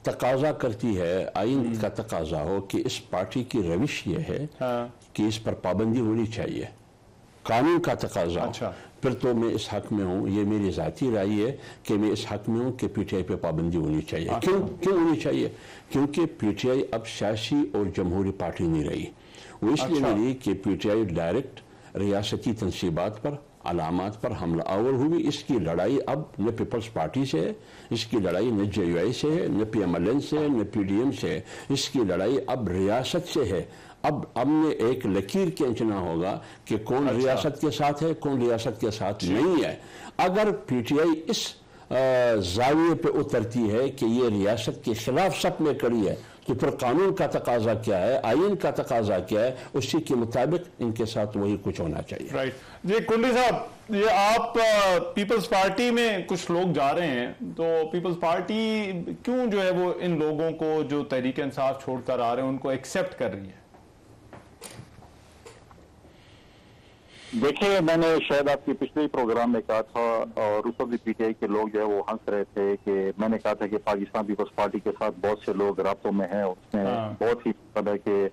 तकाजा करती है, आइन का तकाजा हो कि इस पार्टी की रविश ये है कि इस पर पाबंदी होनी चाहिए, कानून का तकाजा। अच्छा, फिर तो मैं इस हक में हूँ, ये मेरी जाती राय है कि मैं इस हक में हूँ कि पीटीआई पे पाबंदी होनी चाहिए। अच्छा। क्यों होनी चाहिए? क्योंकि पीटीआई अब सियासी और जमहूरी पार्टी नहीं रही। वो इसलिए नहीं रही कि पीटीआई डायरेक्ट रियासती तनसीबात पर, अलामात पर हमला आवर हुई। इसकी लड़ाई अब न पीपल्स पार्टी से है, इसकी लड़ाई न जेयूआई से है, न पीएमएलएन से है, न पीडीएम से है, इसकी लड़ाई अब रियासत से है। अब हमने एक लकीर खींचना होगा कि कौन रियासत के साथ है, कौन रियासत के साथ नहीं है। अगर पीटीआई इस जाविये पे उतरती है कि ये रियासत के खिलाफ सप में खड़ी है, तो फिर कानून का तकाजा क्या है, आइन का तकाजा क्या है, उसी के मुताबिक इनके साथ वही कुछ होना चाहिए। राइट जी कुंडी साहब, ये आप पीपल्स पार्टी में कुछ लोग जा रहे हैं, तो पीपल्स पार्टी क्यों जो है वो इन लोगों को जो तहरीक इंसाफ छोड़कर आ रहे हैं उनको एक्सेप्ट कर रही है? देखिए, मैंने शायद आपके पिछले प्रोग्राम में कहा था और उस वक्त भी पीटीआई के लोग जो है वो हंस रहे थे कि मैंने कहा था कि पाकिस्तान पीपल्स पार्टी के साथ बहुत से लोग राब्तों में हैं, उसमें बहुत ही मतलब है कि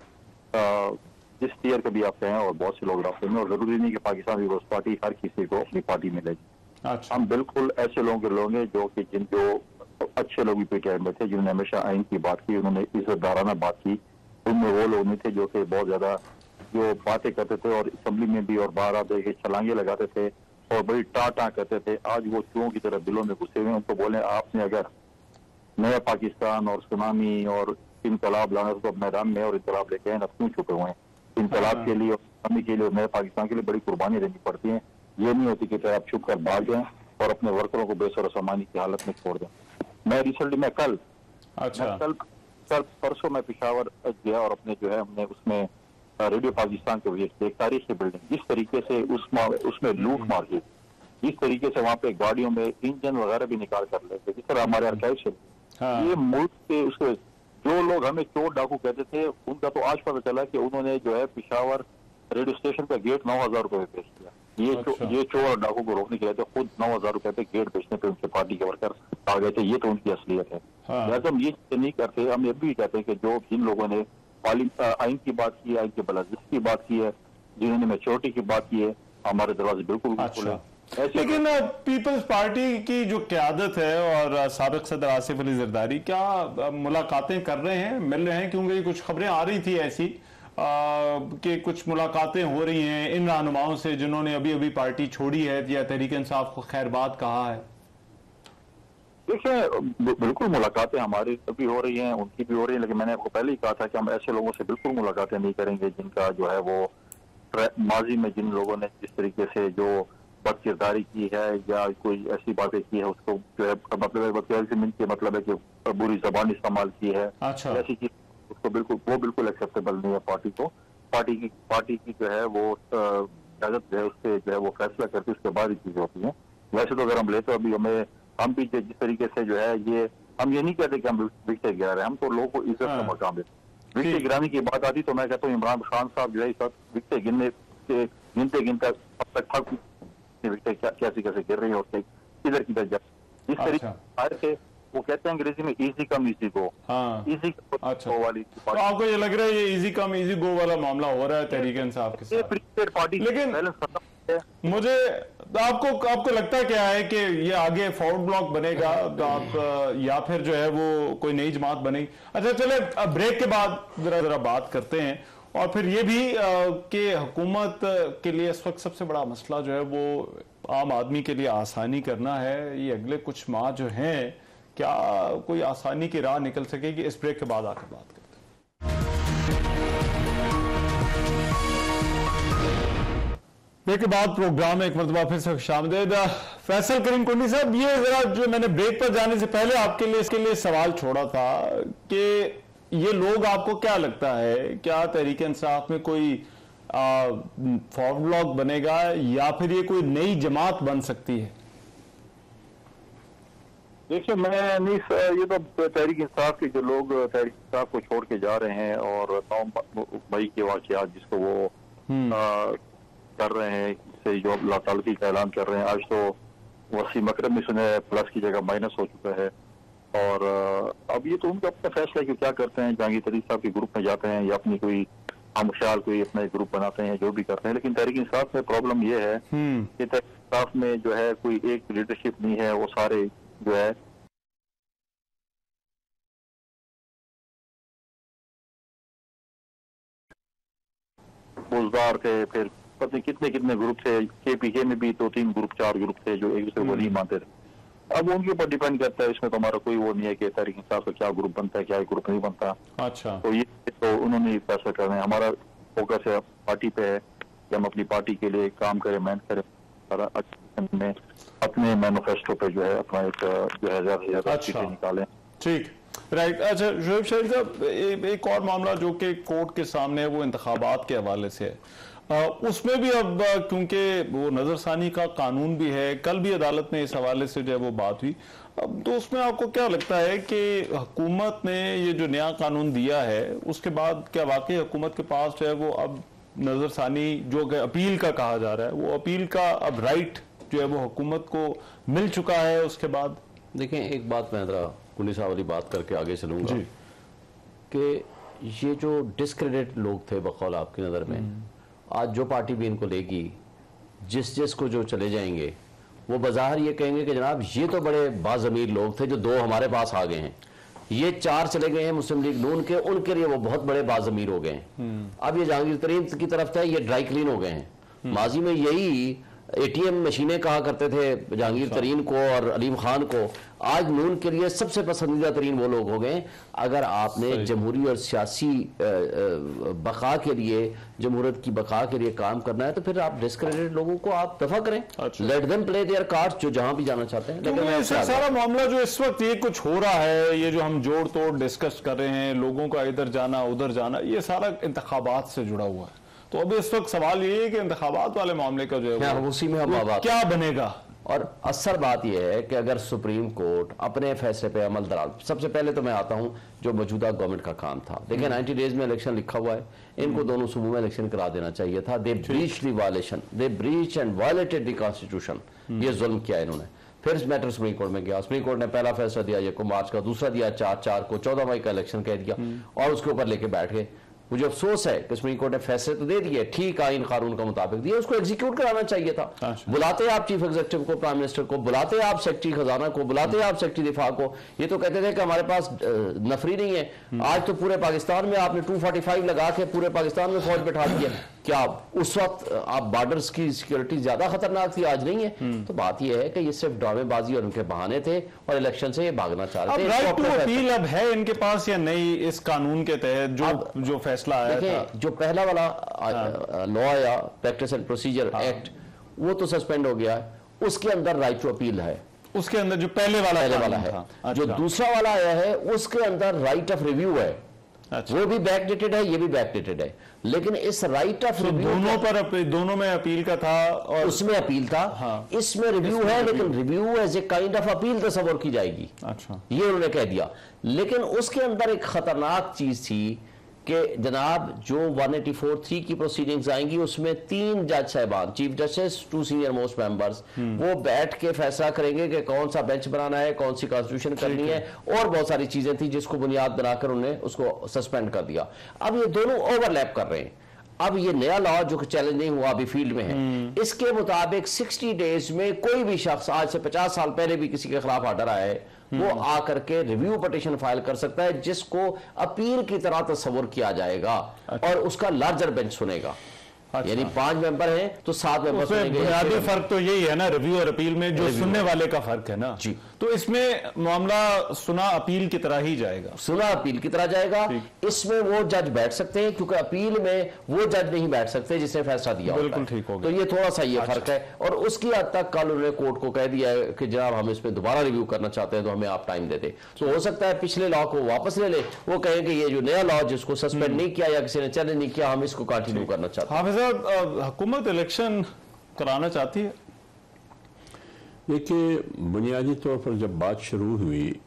जिस टीयर के भी आप हैं और बहुत से लोग राब्तों में, और जरूरी नहीं कि पाकिस्तान पीपल्स पार्टी हर किसी को अपनी पार्टी में लेगी। अच्छा। हम बिल्कुल ऐसे लोगों के लोग हैं जो कि जो अच्छे लोग भी पीटीआई में थे, जिन्होंने हमेशा आइन की बात की, उन्होंने इज्जतदाराना बात की। उनमें वो लोग नहीं थे जो कि बहुत ज्यादा जो बातें करते थे और असेंबली में भी और बाहर आते के छलांगे लगाते थे और बड़ी टाटा करते थे। आज वो चूहों की तरह दिलों में घुसे हुए। उनको बोले आपने अगर नया पाकिस्तान और सुनामी और इनकलाब लाना तो मैदान में और इनकलाब लेके आए, अब क्यों छुपे हुए हैं? इनकलाब के लिए और सुनामी के लिए और नए पाकिस्तान के लिए बड़ी कुर्बानी देनी पड़ती है। ये नहीं होती कि आप छुप कर भाग जाएं और अपने वर्करों को बेसर सामानी की हालत में छोड़ दें। मैं रिसेंटली में कल परसों में पेशावर गया और अपने जो है हमने उसमें रेडियो पाकिस्तान के वजह एक तारीखी बिल्डिंग, जिस तरीके से उसमें लूट मार की, जिस तरीके से वहाँ पे गाड़ियों में इंजन वगैरह भी निकाल कर लेते, जिस तरह हमारे आर्काइव से ये मुल्क के उसके जो लोग हमें चोर डाकू कहते थे, उनका तो आज पता चला कि उन्होंने जो है पेशावर रेडियो स्टेशन का गेट 9,000 रुपए में बेच दिया। ये चोर और डाकू को रोकने के लिए खुद 9,000 रुपए पे गेट बेचने पे उनके पार्टी के वर्कर आ गए थे। ये तो उनकी असलियत है। लिहाजा हम ये नहीं करते, हम ये भी कहते हैं कि जो जिन लोगों ने आइन की बात की है, आइन के बलाजिश की बात की है, जिन्होंने मैच्योरिटी की बात की है, हमारे दरवाजे बिल्कुल खुले। लेकिन पीपल्स पार्टी की जो क़यादत है और साबिक सदर आसिफ अली जरदारी क्या मुलाकातें कर रहे हैं, मिल रहे हैं? क्योंकि कुछ खबरें आ रही थी ऐसी कि कुछ मुलाकातें हो रही हैं इन रहनुमाओं से जिन्होंने अभी अभी पार्टी छोड़ी है या तहरीक इंसाफ को खैरबाद कहा है। देखिए, बिल्कुल मुलाकातें हमारी भी हो रही हैं, उनकी भी हो रही है, लेकिन मैंने आपको पहले ही कहा था कि हम ऐसे लोगों से बिल्कुल मुलाकातें नहीं करेंगे जिनका जो है वो माजी में जिन लोगों ने जिस तरीके से जो बदकिरदारी की है या कोई ऐसी बातें की है उसको जो है मतलब बदकिरदारी से मिल के मतलब है कि बुरी जबान इस्तेमाल की है, ऐसी चीज उसको बिल्कुल एक्सेप्टेबल नहीं है पार्टी को। पार्टी की जो है वो इजाजत जो है उससे जो है वो फैसला करके उसके बाद ही चीजें होती हैं। वैसे तो अगर हम लेते अभी हम भी जिस तरीके से जो है ये हम ये नहीं कहते कि हम विकटे गिरा रहे हैं, हम तो लोगों को इज्जत का मकाम देते। विकटे गिराने की बात आती तो मैं कहता हूँ इमरान खान साहब जो है इस वक्त विकटे गिनते अब तक विकटे कैसे गिर रही है और किधर जा जिस तरीके आए थे वो कहते हैं अंग्रेजी में इजी कम इजी गो। हाँ, इजी अच्छा। वाली तो आपको ये लग रहा है ये इजी कम इजी गो वाला मामला हो रहा है तहरीक इंसाफ के साथ? पार्टी लेकिन मुझे आपको लगता क्या है कि ये आगे फॉरवर्ड ब्लॉक बनेगा आप या फिर जो है वो कोई नई जमात बनेगी? अच्छा चले ब्रेक के बाद जरा बात करते हैं और फिर ये भी कि हुकूमत के लिए इस वक्त सबसे बड़ा मसला जो है वो आम आदमी के लिए आसानी करना है। ये अगले कुछ माह जो हैं क्या कोई आसानी की राह निकल सकेगी? इस ब्रेक के बाद आकर बात करते हैं। ब्रेक के बाद प्रोग्राम में एक मरतबा फिर से खुशामदीद। फैसल करीम कुंडी साहब, ये जरा जो मैंने ब्रेक पर जाने से पहले आपके लिए इसके लिए सवाल छोड़ा था कि ये लोग आपको क्या लगता है, क्या तहरीक इंसाफ में कोई फॉरवर्ड ब्लॉक बनेगा या फिर ये कोई नई जमात बन सकती है? देखिए मैं नहीं, ये तो तहरीक इंसाफ के जो लोग तहरीक इंसाफ को छोड़ के जा रहे हैं और 9 मई के वाकयात जिसको वो कर रहे हैं से जो लातालगी का ऐलान कर रहे हैं, आज तो वसीम अकरम भी सुने प्लस की जगह माइनस हो चुका है। और अब ये तो उनका अपना फैसला है कि क्या करते हैं, जहांगीर तरीन साहब के ग्रुप में जाते हैं या अपनी कोई हमख्याल कोई अपना ग्रुप बनाते हैं, जो भी करते हैं। लेकिन तहरीक इंसाफ में प्रॉब्लम ये है कि तहरीक इंसाफ में जो है कोई एक लीडरशिप नहीं है, वो सारे जो है बुजदार थे, फिर पता नहीं कितने कितने ग्रुप थे। KPK में भी 2-3 ग्रुप 4 ग्रुप थे जो एक दूसरे को नहीं मानते थे। अब उनके ऊपर डिपेंड करता है, इसमें तो हमारा कोई वो नहीं है कि तहरीक इंसाफ का क्या ग्रुप बनता है क्या ग्रुप नहीं बनता। अच्छा, तो ये तो उन्होंने फैसला करना है। हमारा फोकस है पार्टी पे है कि हम अपनी पार्टी के लिए काम करें, मेहनत करें, में अपने मैनिफेस्टो पे जो है अपना एक जो है ज्यादा चीजें निकालें। ठीक, राइट। अच्छा शोएब शरीफ साहब, एक और मामला जो कि कोर्ट के सामने है वो इंतखाबात के हवाले से है। उसमें भी अब क्योंकि वो नजरसानी का कानून भी है, कल भी अदालत में इस हवाले से जो है वो बात हुई। अब तो उसमें आपको क्या लगता है कि हुकूमत ने ये जो नया कानून दिया है उसके बाद क्या वाकई हुकूमत के पास जो है वो अब नजरसानी जो अपील का कहा जा रहा है, वो अपील का अब राइट जो है वो हुकूमत को मिल चुका है? उसके बाद देखें, एक बात मैं जरा कुंडी साहब वाली बात करके आगे चलूंगा कि ये जो डिस्क्रेडिट लोग थे बकौल आपकी नज़र में, आज जो पार्टी भी इनको लेगी, जिस को जो चले जाएंगे वो बाजार ये कहेंगे कि जनाब ये तो बड़े बाज़मीर लोग थे जो 2 हमारे पास आ गए हैं, ये 4 चले गए हैं मुस्लिम लीग नून के, उनके लिए वो बहुत बड़े बाज़मीर हो गए हैं। अब ये जहांगीर तरीन की तरफ थे, ये ड्राई क्लीन हो गए हैं। माजी में यही ATM मशीनें कहा करते थे जहांगीर तरीन को और अलीम खान को, आज नून के लिए सबसे पसंदीदा तरीन वो लोग हो गए। अगर आपने जमहूरी और सियासी बका के लिए, जमहूरियत की बका के लिए काम करना है तो फिर आप डिस्क्रेडिटेड लोगों को आप दफा करें, let them play their cards, जो जहां भी जाना चाहते हैं। लेकिन सारा मामला जो इस वक्त ये कुछ हो रहा है, ये जो हम जोड़ तोड़ डिस्कस कर रहे हैं, लोगों का इधर जाना उधर जाना, ये सारा इंतखाबात से जुड़ा हुआ है। तो अब इस वक्त सवाल ये है कि इंतखाबात वाले मामले का जो है उसी में हम क्या बनेगा। और असल बात यह है कि अगर सुप्रीम कोर्ट अपने फैसले पे अमल दराज, सबसे पहले तो मैं आता हूं जो मौजूदा गवर्नमेंट का काम था। देखिए 90 डेज में इलेक्शन लिखा हुआ है, इनको दोनों सूबों में इलेक्शन करा देना चाहिए था। They breach the violation, they breach and violated the constitution, ये जुल्म किया इन्होंने। फिर इस मैटर सुप्रीम कोर्ट में गया, सुप्रीम कोर्ट ने पहला फैसला दिया 1 मार्च का, दूसरा दिया 4 को, 14 मई का इलेक्शन कह दिया और उसके ऊपर लेके बैठ गए। मुझे अफसोस है कि सुप्रीम कोर्ट ने फैसले तो दे दिए, ठीक आइन कानून का मुताबिक दिए, उसको एग्जीक्यूट कराना चाहिए था। बुलाते आप चीफ एग्जीक्यूटिव को, प्राइम मिनिस्टर को, बुलाते आप सेक्रेटरी खजाना को, बुलाते आप सेक्रेटरी दिफा को। ये तो कहते थे कि हमारे पास नफरी नहीं है। आज तो पूरे पाकिस्तान में आपने 245 लगा के पूरे पाकिस्तान में फौज बैठा दिया। क्या उस वक्त आप बॉर्डर्स की सिक्योरिटी ज्यादा खतरनाक थी, आज नहीं है? तो बात यह है कि ये सिर्फ ड्रामेबाजी और उनके बहाने थे और इलेक्शन से ये भागना चाह रहे थे। राइट टू अपील अब है इनके पास या नहीं इस कानून के तहत जो फैसला आया था? जो पहला वाला लॉ आया, प्रैक्टिस एंड प्रोसीजर एक्ट, वो तो सस्पेंड हो गया है। उसके अंदर राइट टू अपील है, उसके अंदर जो पहले वाला है। जो दूसरा वाला आया है उसके अंदर राइट ऑफ रिव्यू है। अच्छा। वो भी बैकडेटेड है, ये भी बैकडेटेड है। लेकिन इस राइट ऑफ रिव्यू दोनों में अपील का था और उसमें अपील था। हाँ। इसमें रिव्यू है, लेकिन review as a kind of appeal तस्वर की जाएगी। अच्छा, ये उन्होंने कह दिया। लेकिन उसके अंदर एक खतरनाक चीज थी कि जनाब जो 184(3) की प्रोसीडिंग्स आएंगी उसमें 3 जज साहबान, chief justice, 2 senior most members, वो बैठ के फैसला करेंगे कि कौन सा बेंच बनाना है, कौन सी कॉन्स्टिट्यूशन करनी है, और बहुत सारी चीजें थी जिसको बुनियाद बनाकर उन्होंने उसको सस्पेंड कर दिया। अब ये दोनों ओवरलैप कर रहे हैं। अब ये नया लॉ जो चैलेंज नहीं हुआ अभी फील्ड में है, इसके मुताबिक 60 डेज में कोई भी शख्स, आज से 50 साल पहले भी किसी के खिलाफ ऑर्डर आया है, वो आकर के रिव्यू पिटीशन फाइल कर सकता है, जिसको अपील की तरह तस्वर किया जाएगा। अच्छा। और उसका लार्जर बेंच सुनेगा। अच्छा। यानी 5 मेंबर हैं तो 7 मेंबर सुनेंगे। बुनियादी फर्क तो यही है ना, रिव्यू और अपील में, जो सुनने वाले का फर्क है ना जी। तो इसमें मामला सुना अपील की तरह ही जाएगा, सुना अपील की तरह जाएगा। इसमें वो जज बैठ सकते हैं, क्योंकि अपील में वो जज नहीं बैठ सकते जिसने फैसला दिया। बिल्कुल ठीक हो गया। तो ये थोड़ा सा ये फर्क है। और उसकी हद तक कल उन्होंने कोर्ट को कह दिया है कि जनाब हम इस पे दोबारा रिव्यू करना चाहते हैं तो हमें आप टाइम दे दे। तो हो सकता है पिछले लॉ को वापस ले ले, वो कहें कि ये जो नया लॉ जिसको सस्पेंड नहीं किया या किसी ने चैलेंज नहीं किया, हम इसको कंटिन्यू करना चाहते हैं। हाफिज साहब, हुकूमत इलेक्शन कराना चाहती है? देखिए, बुनियादी तौर पर जब बात शुरू हुई,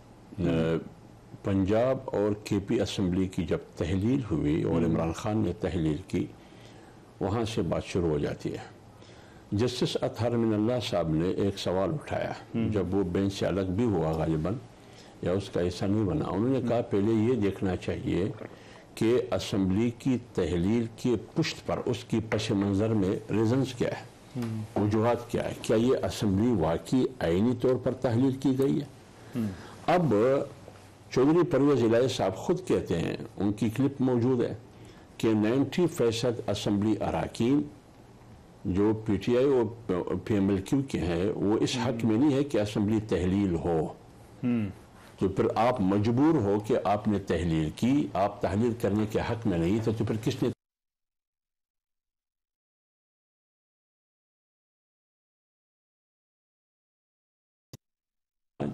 पंजाब और केपी असम्बली की जब तहलील हुई और इमरान खान ने तहलील की, वहाँ से बात शुरू हो जाती है। जस्टिस अतहर मिनल्लाह साहब ने एक सवाल उठाया, जब वो बेंच से अलग भी हुआ गालिबन या उसका हिस्सा नहीं बना। उन्होंने कहा पहले ये देखना चाहिए कि असम्बली की तहलील के पुष्ट पर उसकी पश मंज़र में रीजन्स क्या है, वजूहात क्या है, क्या ये असम्बली वाकई आईनी तौर पर तहलील की गई है। अब चौधरी परवेज इलाही साहब खुद कहते हैं, उनकी क्लिप मौजूद है, कि 90% असम्बली अरकान जो PTI और PMLQ के हैं वो इस हक में नहीं है कि असम्बली तहलील हो। तो फिर आप मजबूर हो कि आपने तहलील की, आप तहलील करने के हक में नहीं थे, तो फिर किसने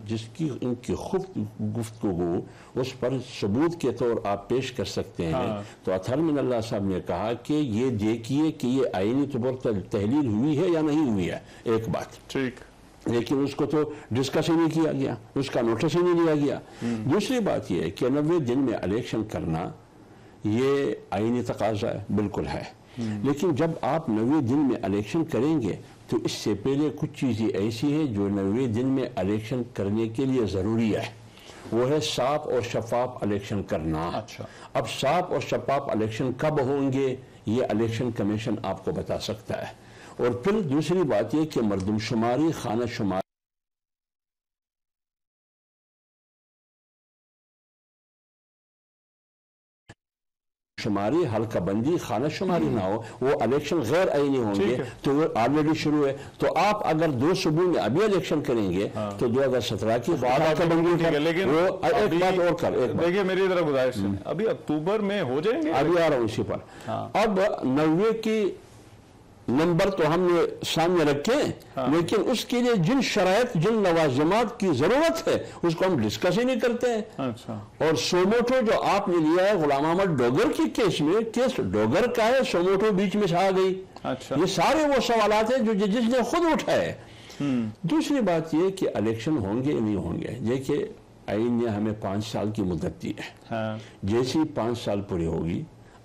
जिसकी इनकी खुद गुफ्तगू उस पर सबूत के तौर आप पेश कर सकते हैं। हाँ। तो अतहर मिनल्लाह साहब ने कहा कि ये देखिए कि ये आईनी तौर पर तहलील हुई है या नहीं हुई है, एक बात ठीक, लेकिन उसको तो डिस्कस ही नहीं किया गया, उसका नोटिस ही नहीं लिया गया। दूसरी बात यह है कि 90 दिन में इलेक्शन करना ये आईनी तकाजा है, बिल्कुल है, लेकिन जब आप 90 दिन में इलेक्शन करेंगे तो इससे पहले कुछ चीज़ें ऐसी हैं जो 90 दिन में इलेक्शन करने के लिए ज़रूरी है। वो है साफ और शफाफ इलेक्शन करना। अच्छा। अब साफ और शफाफ इलेक्शन कब होंगे ये इलेक्शन कमीशन आपको बता सकता है। और फिर दूसरी बात यह कि मरदमशुमारी, खाना शुमारी शुमारी, हल्का बंदी, खाना शुमारी ना हो, वो इलेक्शन गैर आईनी होंगे, तो वो ऑलरेडी शुरू है। तो आप अगर 2 सूबों में अभी इलेक्शन करेंगे तो 2017 की बात लेकिन एक बात और कर, देखिए मेरी तरफ गुजारिश है, अभी अक्टूबर में हो जाएंगे, अभी आ रहा हूं इसी पर। अब 90 की नंबर तो हमने सामने रखे, लेकिन उसके लिए जिन शरायत, जिन लवाजमात की जरूरत है उसको हम डिस्कस ही नहीं करते हैं। अच्छा। और सोमोटो जो आपने लिया है गुलाम अहमद डोगर की केस में, केस डोगर का है, सोमोटो बीच में से आ गई। अच्छा। ये सारे वो सवालात हैं जो जजेस ने खुद उठाए। दूसरी बात ये कि इलेक्शन होंगे नहीं होंगे, देखिए आईन ने हमें 5 साल की मुद्दत दी है। जैसी 5 साल पूरी होगी,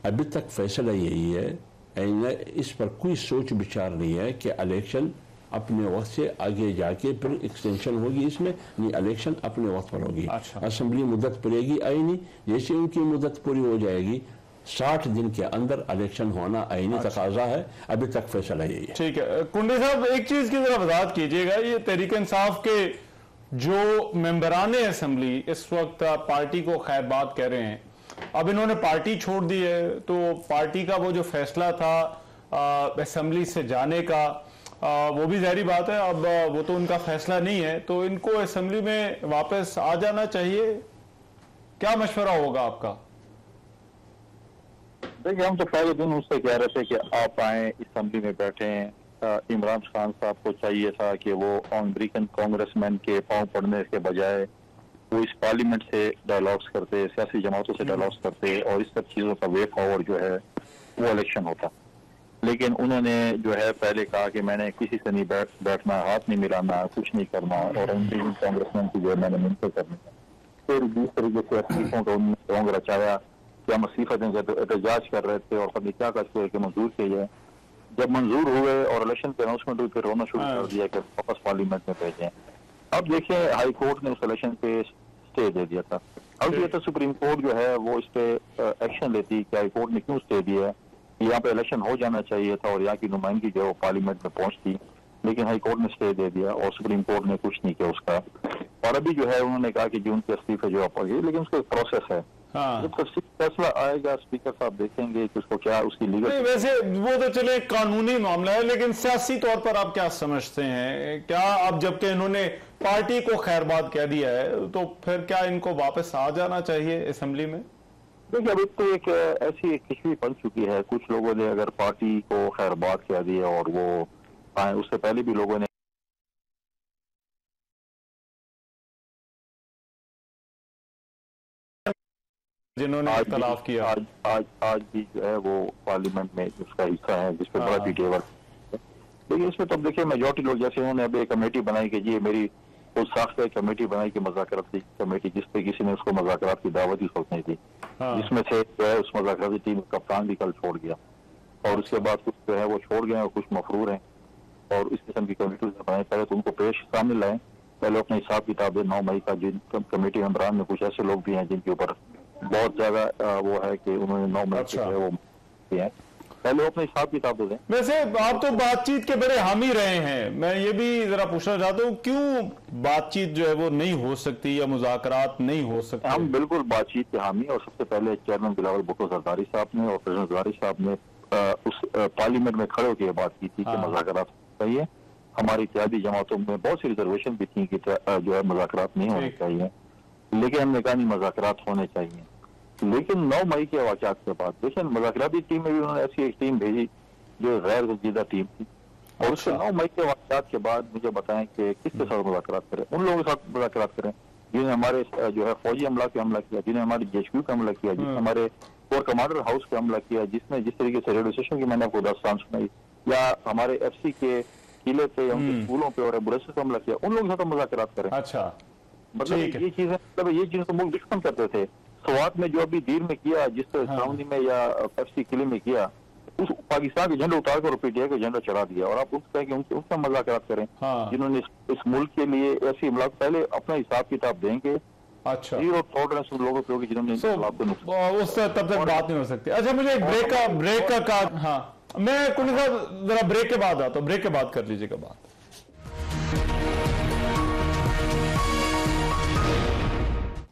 अभी तक फैसला यही है, इस पर कोई सोच विचार नहीं है कि इलेक्शन अपने वक्त से आगे जाके फिर एक्सटेंशन होगी, इसमें नहीं, इलेक्शन अपने वक्त पर होगी। अच्छा। असेंबली मुद्दत पड़ेगी आईनी, जैसे उनकी मुद्दत पूरी हो जाएगी 60 दिन के अंदर इलेक्शन होना आईनी तकाजा है। अभी तक फैसला यही है। ठीक है कुंडी साहब, एक चीज की जरा वजाहत कीजिएगा, ये तहरीक इंसाफ के जो मेंबरान असेंबली इस वक्त पार्टी को खैरबाद कह रहे हैं, अब इन्होंने पार्टी छोड़ दी है, तो पार्टी का वो जो फैसला था असेंबली से जाने का, वो भी ज़ाहिर बात है अब वो तो उनका फैसला नहीं है, तो इनको असेंबली में वापस आ जाना चाहिए। क्या मशवरा होगा आपका? देखिए, हम तो पहले दिन उससे कह रहे थे कि आप आए, असेंबली में बैठे हैं। इमरान खान साहब को चाहिए था कि वो अमेरिकन कांग्रेसमैन के पांव पड़ने के बजाय वो इस पार्लियामेंट से डायलॉग्स करते, सियासी जमातों से डायलॉग्स करते और इस सब चीज़ों का वे फॉरवर्ड जो है वो इलेक्शन होता। लेकिन उन्होंने जो है पहले कहा कि मैंने किसी से नहीं बैठना, हाथ नहीं मिलाना, कुछ नहीं करना, और अमेरिकन कांग्रेसमैन की जो है मैंने मिलकर करनी है। फिर जिस तरीके से अफ्रीकों का रचाया कि हम इस्तीफा देंगे, तो एहतजाज कर रहे थे और कभी क्या करते कि मंजूर किया जाए। जब मंजूर हुए और इलेक्शन के अनाउंसमेंट हुई, फिर रोना शुरू कर दिया कि वापस पार्लियामेंट में भेजें। अब देखिए हाई कोर्ट ने उस इलेक्शन पे स्टे दे दिया था। अब ये तो सुप्रीम कोर्ट जो है वो इस पे एक्शन लेती कि हाई कोर्ट ने क्यों स्टे दिया है, यहाँ पे इलेक्शन हो जाना चाहिए था और यहाँ की नुमाइंदगी जो है वो पार्लियामेंट में पहुंचती, लेकिन हाई कोर्ट ने स्टे दे दिया और सुप्रीम कोर्ट ने कुछ नहीं किया उसका। और अभी जो है उन्होंने कहा कि जून के इस्तीफे जो आप आगे, लेकिन उसका एक प्रोसेस है। जब तक फैसला आएगा स्पीकर साहब देखेंगे कि उसको क्या उसकी लीगल। नहीं, वैसे वो तो चले कानूनी मामला है, लेकिन सियासी तौर पर आप क्या समझते हैं? क्या अब जबकि इन्होंने पार्टी को खैरबाद कह दिया है, तो फिर क्या इनको वापस आ जाना चाहिए असेंबली में? देखिए अभी तो एक ऐसी एक खिचड़ी पड़ चुकी है, कुछ लोगों ने अगर पार्टी को खैरबाद कह दिया और वो आए, उससे पहले भी लोगों ने जिन्होंने इख्तलाफ किया। आज भी जो है वो पार्लियामेंट में उसका हिस्सा है जिसपे बड़ा पीटीआई। लेकिन इसमें तो अब देखिए मेजॉरिटी लोग, जैसे उन्होंने अब एक कमेटी बनाई कि जी मेरी उस साख्ता कमेटी बनाई कि मुज़ाकरात की कमेटी, जिसपे किसी ने उसको मुज़ाकरात की दावत ही सोचनी थी, जिसमें से जो है उस मुज़ाकराती टीम कप्तान भी कल छोड़ गया और उसके बाद कुछ जो है वो छोड़ गए और कुछ मफरूर हैं और इस किस्म की कमेटी बनाई। पहले तो उनको पेश सामने लाएं, पहले अपने हिसाब किताब 9 मई का। जिन कमेटी मेंबरान में कुछ ऐसे लोग भी हैं जिनके ऊपर बहुत ज्यादा वो है कि उन्होंने 9 मई जो है वो किया है, पहले वो अपने हिसाब किताब दें। वैसे आप तो बातचीत के बड़े हामी रहे हैं, मैं ये भी जरा पूछना चाहता हूँ क्यों बातचीत जो है वो नहीं हो सकती या मुज़ाकरात नहीं हो सकते? हम बिल्कुल बातचीत के हामी, और सबसे पहले चेयरमैन बिलावल भुट्टो जरदारी साहब ने और प्रेसिडेंट जरदारी साहब ने उस पार्लियामेंट में खड़े होकर बात की थी कि मुज़ाकरात चाहिए। हमारी इत्तेहादी जमातों में बहुत सी रिजर्वेशन भी थी कि जो है मुज़ाकरात नहीं होने चाहिए, लेकिन हमने कहा नहीं मुज़ाकरात होने चाहिए। लेकिन 9 मई के वाक़यात के बाद देखिए मुज़ाकराती टीम में भी उन्होंने ऐसी एक टीम भेजी जो गैर संजीदा टीम थी, और उसके 9 मई के वाक़यात के बाद मुझे बताएं कि किसके साथ मुज़ाकरात करें। उन लोगों के साथ मुज़ाकरात करें जिन्हें हमारे जो है फौजी हमला पे हमला किया, जिन्हें हमारी जेएचक्यू पे हमला किया, जिसने हमारे कोर कमांडर हाउस पे हमला किया, जिसने जिस तरीके से रेडियो स्टेशन की मैंने आपको दास्तान सुनाई, या हमारे एफसी के किले पे या उनके स्कूलों पे और बुरेसे पे हमला किया, उन लोगों के साथ मुज़ाकरात करें। अच्छा, मतलब ये चीजें, मतलब ये चीजें तो मुल्क दुश्मन करते थे। स्वात में जो अभी दीर में किया, जिस छावनी में या एफसी किले में किया, उस पाकिस्तान के झंडा उतार कर पीटीआई का झंडा चढ़ा दिया, और आप उसका मुज़ाकरात करें जिन्होंने इस मुल्क के लिए ऐसी हमला। पहले अपना हिसाब किताब देंगे। अच्छा, जीरो टॉलरेंस उन लोगों पे होगी जिन्होंने उससे तब तक बात नहीं हो सकती। अच्छा, मुझे ब्रेक का हाँ, मैं कुछ जरा ब्रेक के बाद आता हूँ, ब्रेक के बाद कर लीजिएगा बात।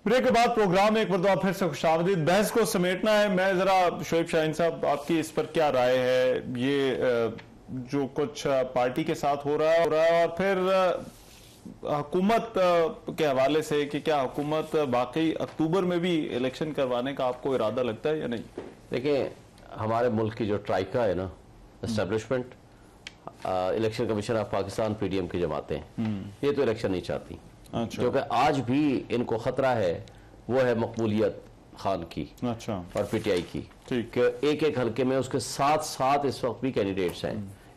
ब्रेक के बाद प्रोग्राम में एक बार फिर से खुशामदीद। बहस को समेटना है, मैं जरा शोएब शाहीन साहब आपकी इस पर क्या राय है? ये जो कुछ पार्टी के साथ हो रहा है और फिर हुकूमत के हवाले से कि क्या हुकूमत वाकई अक्टूबर में भी इलेक्शन करवाने का आपको इरादा लगता है या नहीं? देखिए हमारे मुल्क की जो ट्राइका है ना, establishment, election commission of Pakistan, PDM की जमातें, ये तो इलेक्शन नहीं चाहती। अच्छा। क्योंकि आज भी इनको खतरा है, वो है मकबूलियत खान की। अच्छा। और पीटीआई की, कि एक एक हल्के में उसके साथ साथ इस वक्त भी कैंडिडेट्स हैं,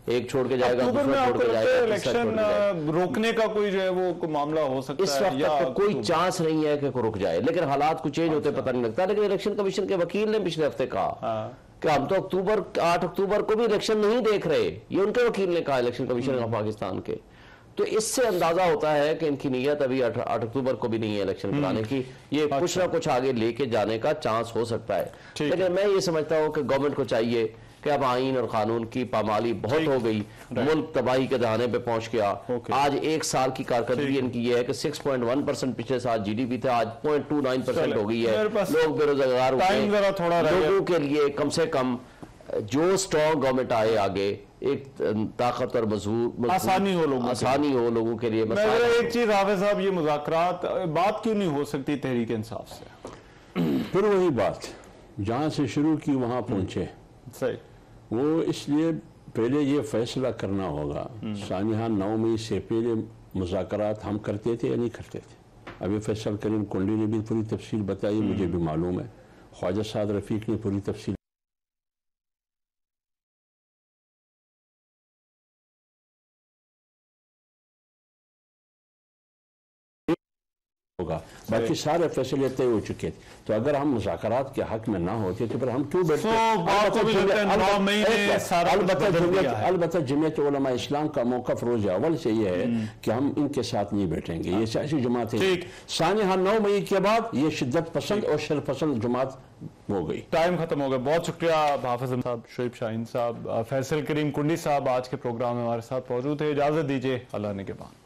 एक छोड़ के जाएगा, दूसरा छोड़ के जाएगा, इलेक्शन रोकने का कोई जो है वो मामला हो सकता है? इस वक्त तक तो कोई चांस नहीं है कि रुक जाए, लेकिन हालात कुछ चेंज होते पता नहीं लगता। लेकिन इलेक्शन कमीशन के वकील ने पिछले हफ्ते कहा कि हम तो 8 अक्टूबर को भी इलेक्शन नहीं देख रहे, ये उनके वकील ने कहा, इलेक्शन कमीशन ऑफ पाकिस्तान के। तो इससे अंदाजा होता है कि इनकी नीयत अभी 8 अक्टूबर को भी नहीं है इलेक्शन कराने की, ये कुछ ना कुछ आगे लेके जाने का चांस हो सकता है। लेकिन मैं ये समझता हूँ कि गवर्नमेंट को चाहिए कि अब आईन और कानून की पामाली बहुत हो गई, मुल्क तबाही के दहाने पे पहुंच गया। आज एक साल की कारकर्दगी इनकी ये है कि 6.1% पिछले साल जीडीपी था, आज 0.29% हो गई है। लोग बेरोजगार हो गए। लोगों के लिए कम से कम जो स्ट्रॉन्ग गवर्नमेंट आए आगे, एक ताकत और मजबूत आसानी हो लोगों के लिए। एक चीज हाफिज साहब, ये मुज़ाकरात बात क्यों नहीं हो सकती तहरीक इंसाफ से? फिर वही बात जहां से शुरू की वहां पहुंचे। सही, वो इसलिए पहले ये फैसला करना होगा सानिया 9 मई से पहले मुज़ाकरात हम करते थे या नहीं करते थे। अभी फैसल करीम कुंडली ने भी पूरी तफसील बताई, मुझे भी मालूम है, ख्वाजा साद रफीक ने पूरी तफसील होगा, बाकी सारे फैसले तय हो चुके थे। तो अगर हम मुज़ाकरात के हक में ना होते तो फिर हम क्यों बैठते? अलबत्ता जमीयत उलमा इस्लाम का मौक़िफ़ रोज़ अव्वल से ये है कि हम इनके साथ नहीं बैठेंगे। ये सियासी जमात है। सानिया 9 मई के बाद ये शिद्दत पसंद और शरपसंद जमात हो गई। टाइम खत्म हो गया। बहुत शुक्रिया हाफिज साहब, शुएब शाहीन साहब, फैसल करीम कुंडी साहब आज के प्रोग्राम में हमारे साथ मौजूद थे। इजाजत दीजिए, अल्लाह ने के बाद।